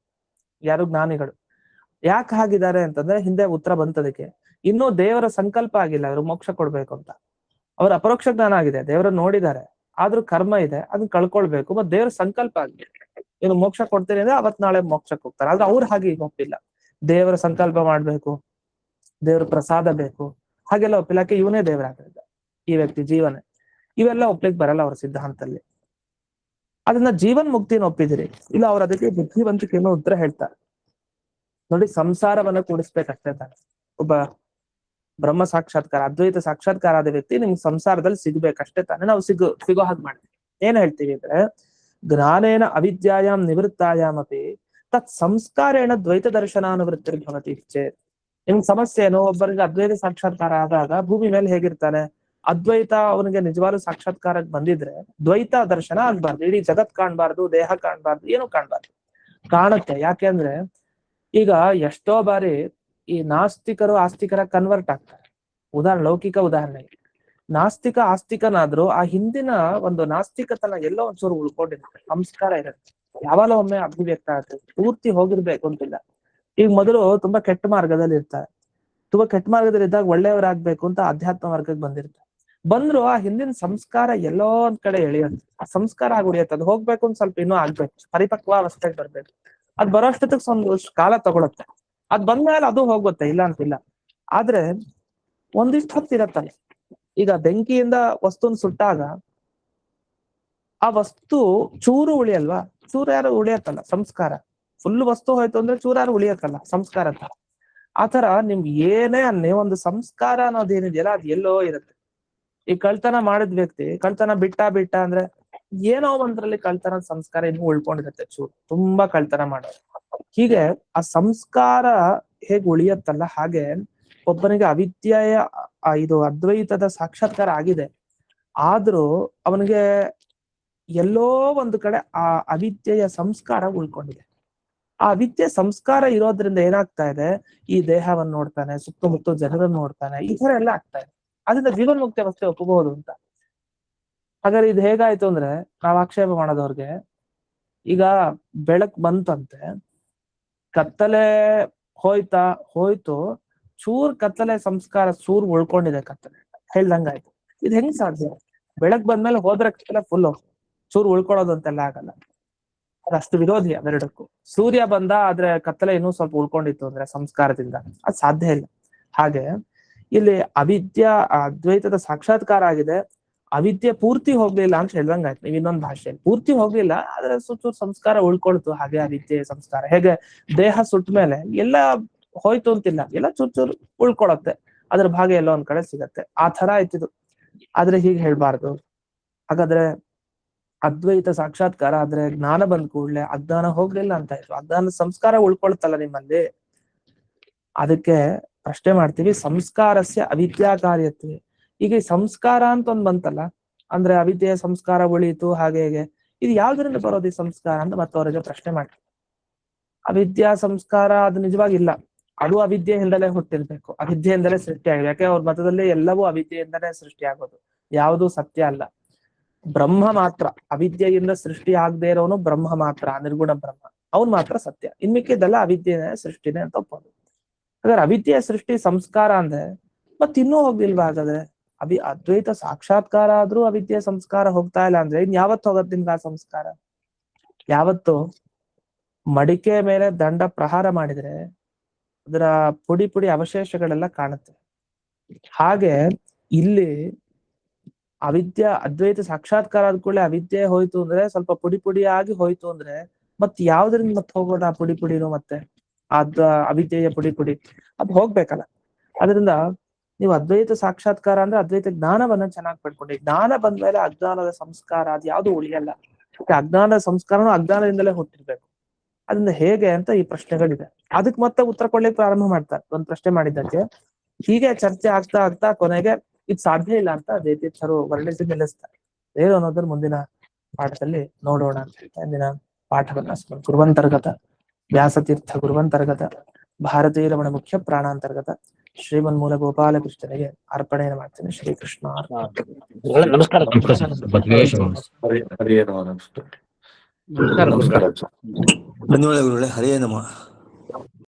ಯಾರು? ಜ್ಞಾನಿಗಳು. ಯಾಕೆ ಹಾಗಿದ್ದಾರೆ ಅಂತಂದ್ರೆ ಹಿಂದೆ ಉತ್ತರ ಬಂತದಕ್ಕೆ. ಇನ್ನೂ ದೇವರ ಸಂಕಲ್ಪ ಆಗಿಲ್ಲ ಅವ್ರು ಮೋಕ್ಷ ಕೊಡ್ಬೇಕು ಅಂತ. ಅವ್ರ ಅಪರೋಕ್ಷ ಜ್ಞಾನ ಆಗಿದೆ, ದೇವರನ್ನ ನೋಡಿದ್ದಾರೆ, ಆದ್ರೂ ಕರ್ಮ ಇದೆ, ಅದನ್ನ ಕಳ್ಕೊಳ್ಬೇಕು. ಮತ್ತೆ ದೇವ್ರ ಸಂಕಲ್ಪ ಆಗಿದೆ, ಇನ್ನು ಮೋಕ್ಷ ಕೊಡ್ತೀನಿ ಅಂದ್ರೆ ಅವತ್ ನಾಳೆ ಮೋಕ್ಷಕ್ಕೆ ಹೋಗ್ತಾರೆ. ಆದ್ರೆ ಅವ್ರು ಹಾಗೆ ಈಗ ಒಪ್ಪಿಲ್ಲ. ದೇವರ ಸಂಕಲ್ಪ ಮಾಡ್ಬೇಕು, ದೇವ್ರ ಪ್ರಸಾದ ಬೇಕು, ಹಾಗೆಲ್ಲ ಒಪ್ಪಿಲ್ಲ. ಯಾಕೆ? ಇವನೇ ದೇವರಾಗಿದ್ದ ಈ ವ್ಯಕ್ತಿ, ಜೀವನೇ. ಇವೆಲ್ಲ ಒಪ್ಲಿಕ್ಕೆ ಬರಲ್ಲ ಅವ್ರ ಸಿದ್ಧಾಂತದಲ್ಲಿ. ಅದನ್ನ ಜೀವನ್ ಮುಕ್ತಿನ ಒಪ್ಪಿದಿರಿ, ಇಲ್ಲ ಅವ್ರ ಅದಕ್ಕೆ ಬುದ್ಧಿವಂತಿಕೆ ಅನ್ನೋ ಉತ್ತರ ಹೇಳ್ತಾರೆ. ನೋಡಿ, ಸಂಸಾರವನ್ನ ಕೂಡಿಸ್ಬೇಕಷ್ಟೇ ತಾನೆ. ಒಬ್ಬ ಬ್ರಹ್ಮ ಸಾಕ್ಷಾತ್ಕಾರ, ಅದ್ವೈತ ಸಾಕ್ಷಾತ್ಕಾರ ಆದ ವ್ಯಕ್ತಿ ನಿಮ್ಗೆ ಸಂಸಾರದಲ್ಲಿ ಸಿಗ್ಬೇಕಷ್ಟೇ ತಾನೆ. ನಾವು ಸಿಗೋ ಹಾಗೆ ಮಾಡ್ತೀವಿ. ಏನ್ ಹೇಳ್ತೀವಿ ಅಂದ್ರೆ, ಜ್ಞಾನೇನ ಅವಿದ್ಯಾಯಾಮ್ ನಿವೃತ್ತಾಯಾಮಪಿ ತತ್ ಸಂಸ್ಕಾರೇಣ ದ್ವೈತ ದರ್ಶನಾನುವೃತ್ತಿರ್ಭವತಿ ಚೇತ್. ನಿಮ್ಗೆ ಸಮಸ್ಯೆ ಏನೋ, ಒಬ್ಬರಿಗೆ ಅದ್ವೈತ ಸಾಕ್ಷಾತ್ಕಾರ ಆದಾಗ ಭೂಮಿ ಮೇಲೆ ಹೇಗಿರ್ತಾನೆ, ಅದ್ವೈತ ಅವನಿಗೆ ನಿಜವಾದ ಸಾಕ್ಷಾತ್ಕಾರಕ್ಕೆ ಬಂದಿದ್ರೆ ದ್ವೈತ ದರ್ಶನ ಆಗ್ಬಾರ್ದು, ಇಡೀ ಜಗತ್ ಕಾಣ್ಬಾರ್ದು, ದೇಹ ಕಾಣ್ಬಾರ್ದು, ಏನು ಕಾಣ್ಬಾರ್ದು. ಕಾಣುತ್ತೆ. ಯಾಕೆಂದ್ರೆ ಈಗ ಎಷ್ಟೋ ಬಾರಿ ಈ ನಾಸ್ತಿಕರು ಆಸ್ತಿಕರ ಕನ್ವರ್ಟ್ ಆಗ್ತಾರೆ. ಲೌಕಿಕ ಉದಾಹರಣೆ, ನಾಸ್ತಿಕ ಆಸ್ತಿಕನಾದ್ರೂ ಆ ಹಿಂದಿನ ಒಂದು ನಾಸ್ತಿಕತನ ಎಲ್ಲೋ ಒಂಚೂರು ಉಳ್ಕೊಂಡಿರುತ್ತೆ, ಸಂಸ್ಕಾರ ಇರುತ್ತೆ, ಯಾವಾಗ ಒಮ್ಮೆ ಅಭಿವ್ಯಕ್ತ ಆಗುತ್ತೆ. ಪೂರ್ತಿ ಹೋಗಿರ್ಬೇಕು ಅಂತಿಲ್ಲ. ಈಗ ಮೊದಲು ತುಂಬಾ ಕೆಟ್ಟ ಮಾರ್ಗದಲ್ಲಿ ಇರ್ತಾರೆ, ತುಂಬಾ ಕೆಟ್ಟ ಮಾರ್ಗದಲ್ಲಿ ಇದ್ದಾಗ ಒಳ್ಳೆಯವರಾಗ್ಬೇಕು ಅಂತ ಅಧ್ಯಾತ್ಮ ವರ್ಗಕ್ಕೆ ಬಂದ್ರು ಆ ಹಿಂದಿನ ಸಂಸ್ಕಾರ ಎಲ್ಲೋ ಒಂದ್ ಕಡೆ ಎಳೆಯುತ್ತೆ. ಆ ಸಂಸ್ಕಾರ ಉಳಿಯುತ್ತೆ. ಅದು ಹೋಗ್ಬೇಕು ಅಂತ ಸ್ವಲ್ಪ ಇನ್ನೂ ಆಗ್ಬೇಕು, ಪರಿಪಕ್ವಾವಸ್ಥೆಗೆ ಬರ್ಬೇಕು. ಅದ್ ಬರೋಷ್ಟೊತ್ತಿಗೆ ಒಂದು ಕಾಲ ತಗೊಳುತ್ತೆ. ಅದ್ ಬಂದ್ಮೇಲೆ ಅದು ಹೋಗುತ್ತೆ, ಇಲ್ಲ ಅಂತಿಲ್ಲ. ಆದ್ರೆ ಒಂದಿಷ್ಟು ಹೊತ್ತಿರತ್ತಲ್ಲ. ಈಗ ಬೆಂಕಿಯಿಂದ ವಸ್ತುನ್ ಸುಟ್ಟಾಗ ಆ ವಸ್ತು ಚೂರು ಉಳಿಯಲ್ವಾ? ಚೂರು ಯಾರು ಉಳಿಯತ್ತಲ್ಲ, ಸಂಸ್ಕಾರ. ಫುಲ್ ವಸ್ತು ಹೋಯ್ತು ಅಂದ್ರೆ ಚೂರು ಯಾರು ಉಳಿಯಕ್ಕಲ್ಲ, ಸಂಸ್ಕಾರ. ಆತರ ನಿಮ್ಗೆ ಏನೇ ಅನ್ನೇ ಒಂದು ಸಂಸ್ಕಾರ ಅನ್ನೋದೇನಿದೆಯಲ್ಲ ಅದು ಎಲ್ಲೋ ಇರುತ್ತೆ. ಈ ಕಳ್ತನ ಮಾಡಿದ ವ್ಯಕ್ತಿ ಕಳ್ತನ ಬಿಟ್ಟ ಅಂದ್ರೆ ಏನೋ ಒಂದ್ರಲ್ಲಿ ಕಳ್ತನ ಸಂಸ್ಕಾರ ಇನ್ನೂ ಉಳ್ಕೊಂಡಿರುತ್ತೆ ಚೂರು, ತುಂಬಾ ಕಳ್ತನ ಮಾಡೋದು. ಹೀಗೆ ಆ ಸಂಸ್ಕಾರ ಹೇಗ್ ಉಳಿಯತ್ತಲ್ಲ, ಹಾಗೆ ಒಬ್ಬನಿಗೆ ಅವಿದ್ಯೆಯ ಇದು ಅದ್ವೈತದ ಸಾಕ್ಷಾತ್ಕಾರ ಆಗಿದೆ, ಆದ್ರೂ ಅವನಿಗೆ ಎಲ್ಲೋ ಒಂದು ಕಡೆ ಆ ಅವಿದ್ಯೆಯ ಸಂಸ್ಕಾರ ಉಳ್ಕೊಂಡಿದೆ. ಆ ಅವಿದ್ಯೆ ಸಂಸ್ಕಾರ ಇರೋದ್ರಿಂದ ಏನಾಗ್ತಾ ಇದೆ, ಈ ದೇಹವನ್ನು ನೋಡ್ತಾನೆ, ಸುತ್ತಮುತ್ತ ಜನರನ್ನು ನೋಡ್ತಾನೆ, ಈ ತರ ಎಲ್ಲ ಆಗ್ತಾ ಇದೆ. ಅದರಿಂದ ಜೀವನ್ ಮುಕ್ತಿ ಅವಸ್ಥೆ ಒಪ್ಪಬಹುದು ಅಂತ. ಹಾಗಾದ್ರೆ ಇದು ಹೇಗಾಯ್ತು ಅಂದ್ರೆ, ನಾವ್ ಆಕ್ಷೇಪ ಮಾಡೋದವ್ರಿಗೆ, ಈಗ ಬೆಳಕ್ ಬಂತಂತೆ, ಕತ್ತಲೆ ಹೋಯ್ತು, ಚೂರ್ ಕತ್ತಲೆ ಸಂಸ್ಕಾರ ಚೂರ್ ಉಳ್ಕೊಂಡಿದೆ, ಕತ್ತಲೆ ಹೇಳ್ದಂಗಾಯ್ತು. ಇದು ಹೆಂಗ್ ಸಾಧ್ಯ? ಬೆಳಕ್ ಬಂದ್ಮೇಲೆ ಹೋದ್ರೆ ಕತ್ತಲೆ ಫುಲ್, ಚೂರ್ ಉಳ್ಕೊಳ್ಳೋದು ಅಂತೆಲ್ಲ ಆಗಲ್ಲ. ಅದಷ್ಟು ವಿರೋಧಿ ಅವೆರಡಕ್ಕೂ. ಸೂರ್ಯ ಬಂದ ಆದ್ರೆ ಕತ್ತಲೆ ಇನ್ನೂ ಸ್ವಲ್ಪ ಉಳ್ಕೊಂಡಿತ್ತು ಅಂದ್ರೆ ಸಂಸ್ಕಾರದಿಂದ ಅದು ಸಾಧ್ಯ ಇಲ್ಲ. ಹಾಗೆ ಇಲ್ಲಿ ಅದ್ವೈತದ ಸಾಕ್ಷಾತ್ಕಾರ ಆಗಿದೆ, ಅವಿದ್ಯೆ ಪೂರ್ತಿ ಹೋಗ್ಲಿಲ್ಲ ಅಂತ ಹೇಳ್ದಂಗಾಯ್ತು. ನೀವು ಇನ್ನೊಂದು ಭಾಷೆಯಲ್ಲಿ ಪೂರ್ತಿ ಹೋಗ್ಲಿಲ್ಲ, ಆದ್ರೆ ಚೂರು ಸಂಸ್ಕಾರ ಉಳ್ಕೊಳ್ತು. ಹಾಗೆ ಅವಿದ್ಯೆ ಸಂಸ್ಕಾರ ಹೇಗೆ ದೇಹ ಸುಟ್ಟ ಮೇಲೆ ಎಲ್ಲ ಹೋಯ್ತು ಅಂತಿಲ್ಲ, ಎಲ್ಲ ಚೂರು ಉಳ್ಕೊಳತ್ತೆ, ಅದ್ರ ಭಾಗ ಎಲ್ಲೋ ಒಂದ್ ಕಡೆ ಸಿಗತ್ತೆ. ಆ ತರ ಆಯ್ತಿದು. ಆದ್ರೆ ಹೀಗೆ ಹೇಳ್ಬಾರ್ದು. ಹಾಗಾದ್ರೆ ಅದ್ವೈತ ಸಾಕ್ಷಾತ್ಕಾರ ಆದ್ರೆ ಜ್ಞಾನ ಬಂದ್ ಕೂಡ್ಲೆ ಅಜ್ಞಾನ ಹೋಗ್ಲಿಲ್ಲ ಅಂತ ಆಯ್ತು, ಅಜ್ಞಾನ ಸಂಸ್ಕಾರ ಉಳ್ಕೊಳ್ತಲ್ಲ ನಿಮ್ಮಲ್ಲಿ. ಅದಕ್ಕೆ ಪ್ರಶ್ನೆ ಮಾಡ್ತೀವಿ, ಸಂಸ್ಕಾರಸ್ಯ ಅವಿದ್ಯಾ ಕಾರ್ಯತ್ವೆ. ಈಗ ಈ ಸಂಸ್ಕಾರ ಅಂತ ಒಂದ್ ಬಂತಲ್ಲ, ಅಂದ್ರೆ ಅವಿದ್ಯೆಯ ಸಂಸ್ಕಾರ ಉಳಿಯಿತು ಹಾಗೆ ಹೇಗೆ, ಇದು ಯಾವ್ದ್ರಿಂದ ಬರೋದು ಈ ಸಂಸ್ಕಾರ ಅಂತ ಮತ್ತವರಿಗೆ ಪ್ರಶ್ನೆ ಮಾಡ್ತೀವಿ. ಅವಿದ್ಯಾ ಸಂಸ್ಕಾರ ಅದು ನಿಜವಾಗಿಲ್ಲ, ಅದು ಅವಿದ್ಯೆಯಿಂದಲೇ ಹುಟ್ಟಿರ್ಬೇಕು, ಅವಿದ್ಯೆಯಿಂದಲೇ ಸೃಷ್ಟಿಯಾಗಿದೆ. ಯಾಕೆ ಅವ್ರ ಮತದಲ್ಲಿ ಎಲ್ಲವೂ ಅವಿದ್ಯೆಯಿಂದಲೇ ಸೃಷ್ಟಿಯಾಗೋದು, ಯಾವುದೂ ಸತ್ಯ ಅಲ್ಲ. ಬ್ರಹ್ಮ ಮಾತ್ರ, ಅವಿದ್ಯೆಯಿಂದ ಸೃಷ್ಟಿ ಆಗದೆ ಇರೋನು ಬ್ರಹ್ಮ ಮಾತ್ರ, ನಿರ್ಗುಣ ಬ್ರಹ್ಮ, ಅವ್ನು ಮಾತ್ರ ಸತ್ಯ. ಇನ್ಮಿಕ್ಕಿದ್ದೆಲ್ಲ ಅವಿದ್ಯೆನೇ ಸೃಷ್ಟಿನೇ ಅಂತ ಒಪ್ಪೋದು. ಹಾಗಾದ್ರೆ ಅವಿದ್ಯೆಯ ಸೃಷ್ಟಿ ಸಂಸ್ಕಾರ ಅಂದ್ರೆ ಇನ್ನೂ ಹೋಗ್ಲಿಲ್ವಾ? ಹಾಗಾದ್ರೆ ಅದ್ವೈತ ಸಾಕ್ಷಾತ್ಕಾರ ಆದ್ರೂ ಅವಿದ್ಯೆಯ ಸಂಸ್ಕಾರ ಹೋಗ್ತಾ ಇಲ್ಲ ಅಂದ್ರೆ ಇನ್ ಯಾವತ್ತು ಹೋಗತ್ ನಿಮ್ಗೆ ಆ ಸಂಸ್ಕಾರ? ಯಾವತ್ತು ಮಡಿಕೆ ಮೇಲೆ ದಂಡ ಪ್ರಹಾರ ಮಾಡಿದ್ರೆ ಅದರ ಪುಡಿ ಅವಶೇಷಗಳೆಲ್ಲ ಕಾಣುತ್ತೆ. ಹಾಗೆ ಇಲ್ಲಿ ಅದ್ವೈತ ಸಾಕ್ಷಾತ್ಕಾರ ಆದ ಕೂಡಲೇ ಅವಿದ್ಯೆ ಹೋಯ್ತು ಅಂದ್ರೆ, ಸ್ವಲ್ಪ ಪುಡಿಯಾಗಿ ಹೋಯ್ತು ಅಂದ್ರೆ ಯಾವ್ದ್ರಿಂದ ಮತ್ತೆ ಹೋಗೋಣ? ಪುಡಿನೂ ಮತ್ತೆ ಅವಿದ್ಯೆಯ ಪುಡಿ ಅದು ಹೋಗ್ಬೇಕಲ್ಲ. ಅದರಿಂದ ನೀವು ಅದ್ವೈತ ಸಾಕ್ಷಾತ್ಕಾರ ಅಂದ್ರೆ ಅದ್ವೈತ ಜ್ಞಾನವನ್ನ ಚೆನ್ನಾಗಿ ಪಡ್ಕೊಂಡಿ. ಜ್ಞಾನ ಬಂದ್ಮೇಲೆ ಅಜ್ಞಾನದ ಸಂಸ್ಕಾರ ಅದು ಯಾವ್ದು ಉಳಿಯಲ್ಲ. ಅಜ್ಞಾನದ ಸಂಸ್ಕಾರನು ಅಜ್ಞಾನದಿಂದಲೇ ಹುಟ್ಟಿರ್ಬೇಕು. ಅದರಿಂದ ಹೇಗೆ ಅಂತ ಈ ಪ್ರಶ್ನೆಗಳಿದೆ. ಅದಕ್ಕೆ ಮತ್ತೆ ಉತ್ತರ ಕೊಡ್ಲಿಕ್ಕೆ ಪ್ರಾರಂಭ ಮಾಡ್ತಾರೆ. ಒಂದ್ ಪ್ರಶ್ನೆ ಮಾಡಿದ್ದಕ್ಕೆ ಹೀಗೆ ಚರ್ಚೆ ಆಗ್ತಾ ಕೊನೆಗೆ ಇದು ಸಾಧ್ಯ ಇಲ್ಲ ಅಂತ ದೇತೀರ್ಥರು ವರ್ಣಿಸಿ ನಿಲ್ಲಿಸ್ತಾರೆ. ಏನು ಅನ್ನೋದ್ರ ಮುಂದಿನ ಪಾಠದಲ್ಲಿ ನೋಡೋಣ ಅಂತ ಹೇಳ್ತಾ ಇಂದಿನ ಪಾಠವನ್ನ ಗುರುವಂತರ್ಗತ ವ್ಯಾಸತೀರ್ಥ ಗುರುವಂತರ್ಗತ ಭಾರತೀಯ ರಮಣ ಮುಖ್ಯ ಪ್ರಾಣಾಂತರ್ಗತ ಶ್ರೀಮನ್ಮೂಲ ಗೋಪಾಲಕೃಷ್ಣನಿಗೆ ಅರ್ಪಣೆಯನ್ನು ಮಾಡ್ತೇನೆ. ಶ್ರೀಕೃಷ್ಣ ನಮಸ್ಕಾರ. ಧನ್ಯವಾದಗಳು. ಹರೇ ನಮಃ.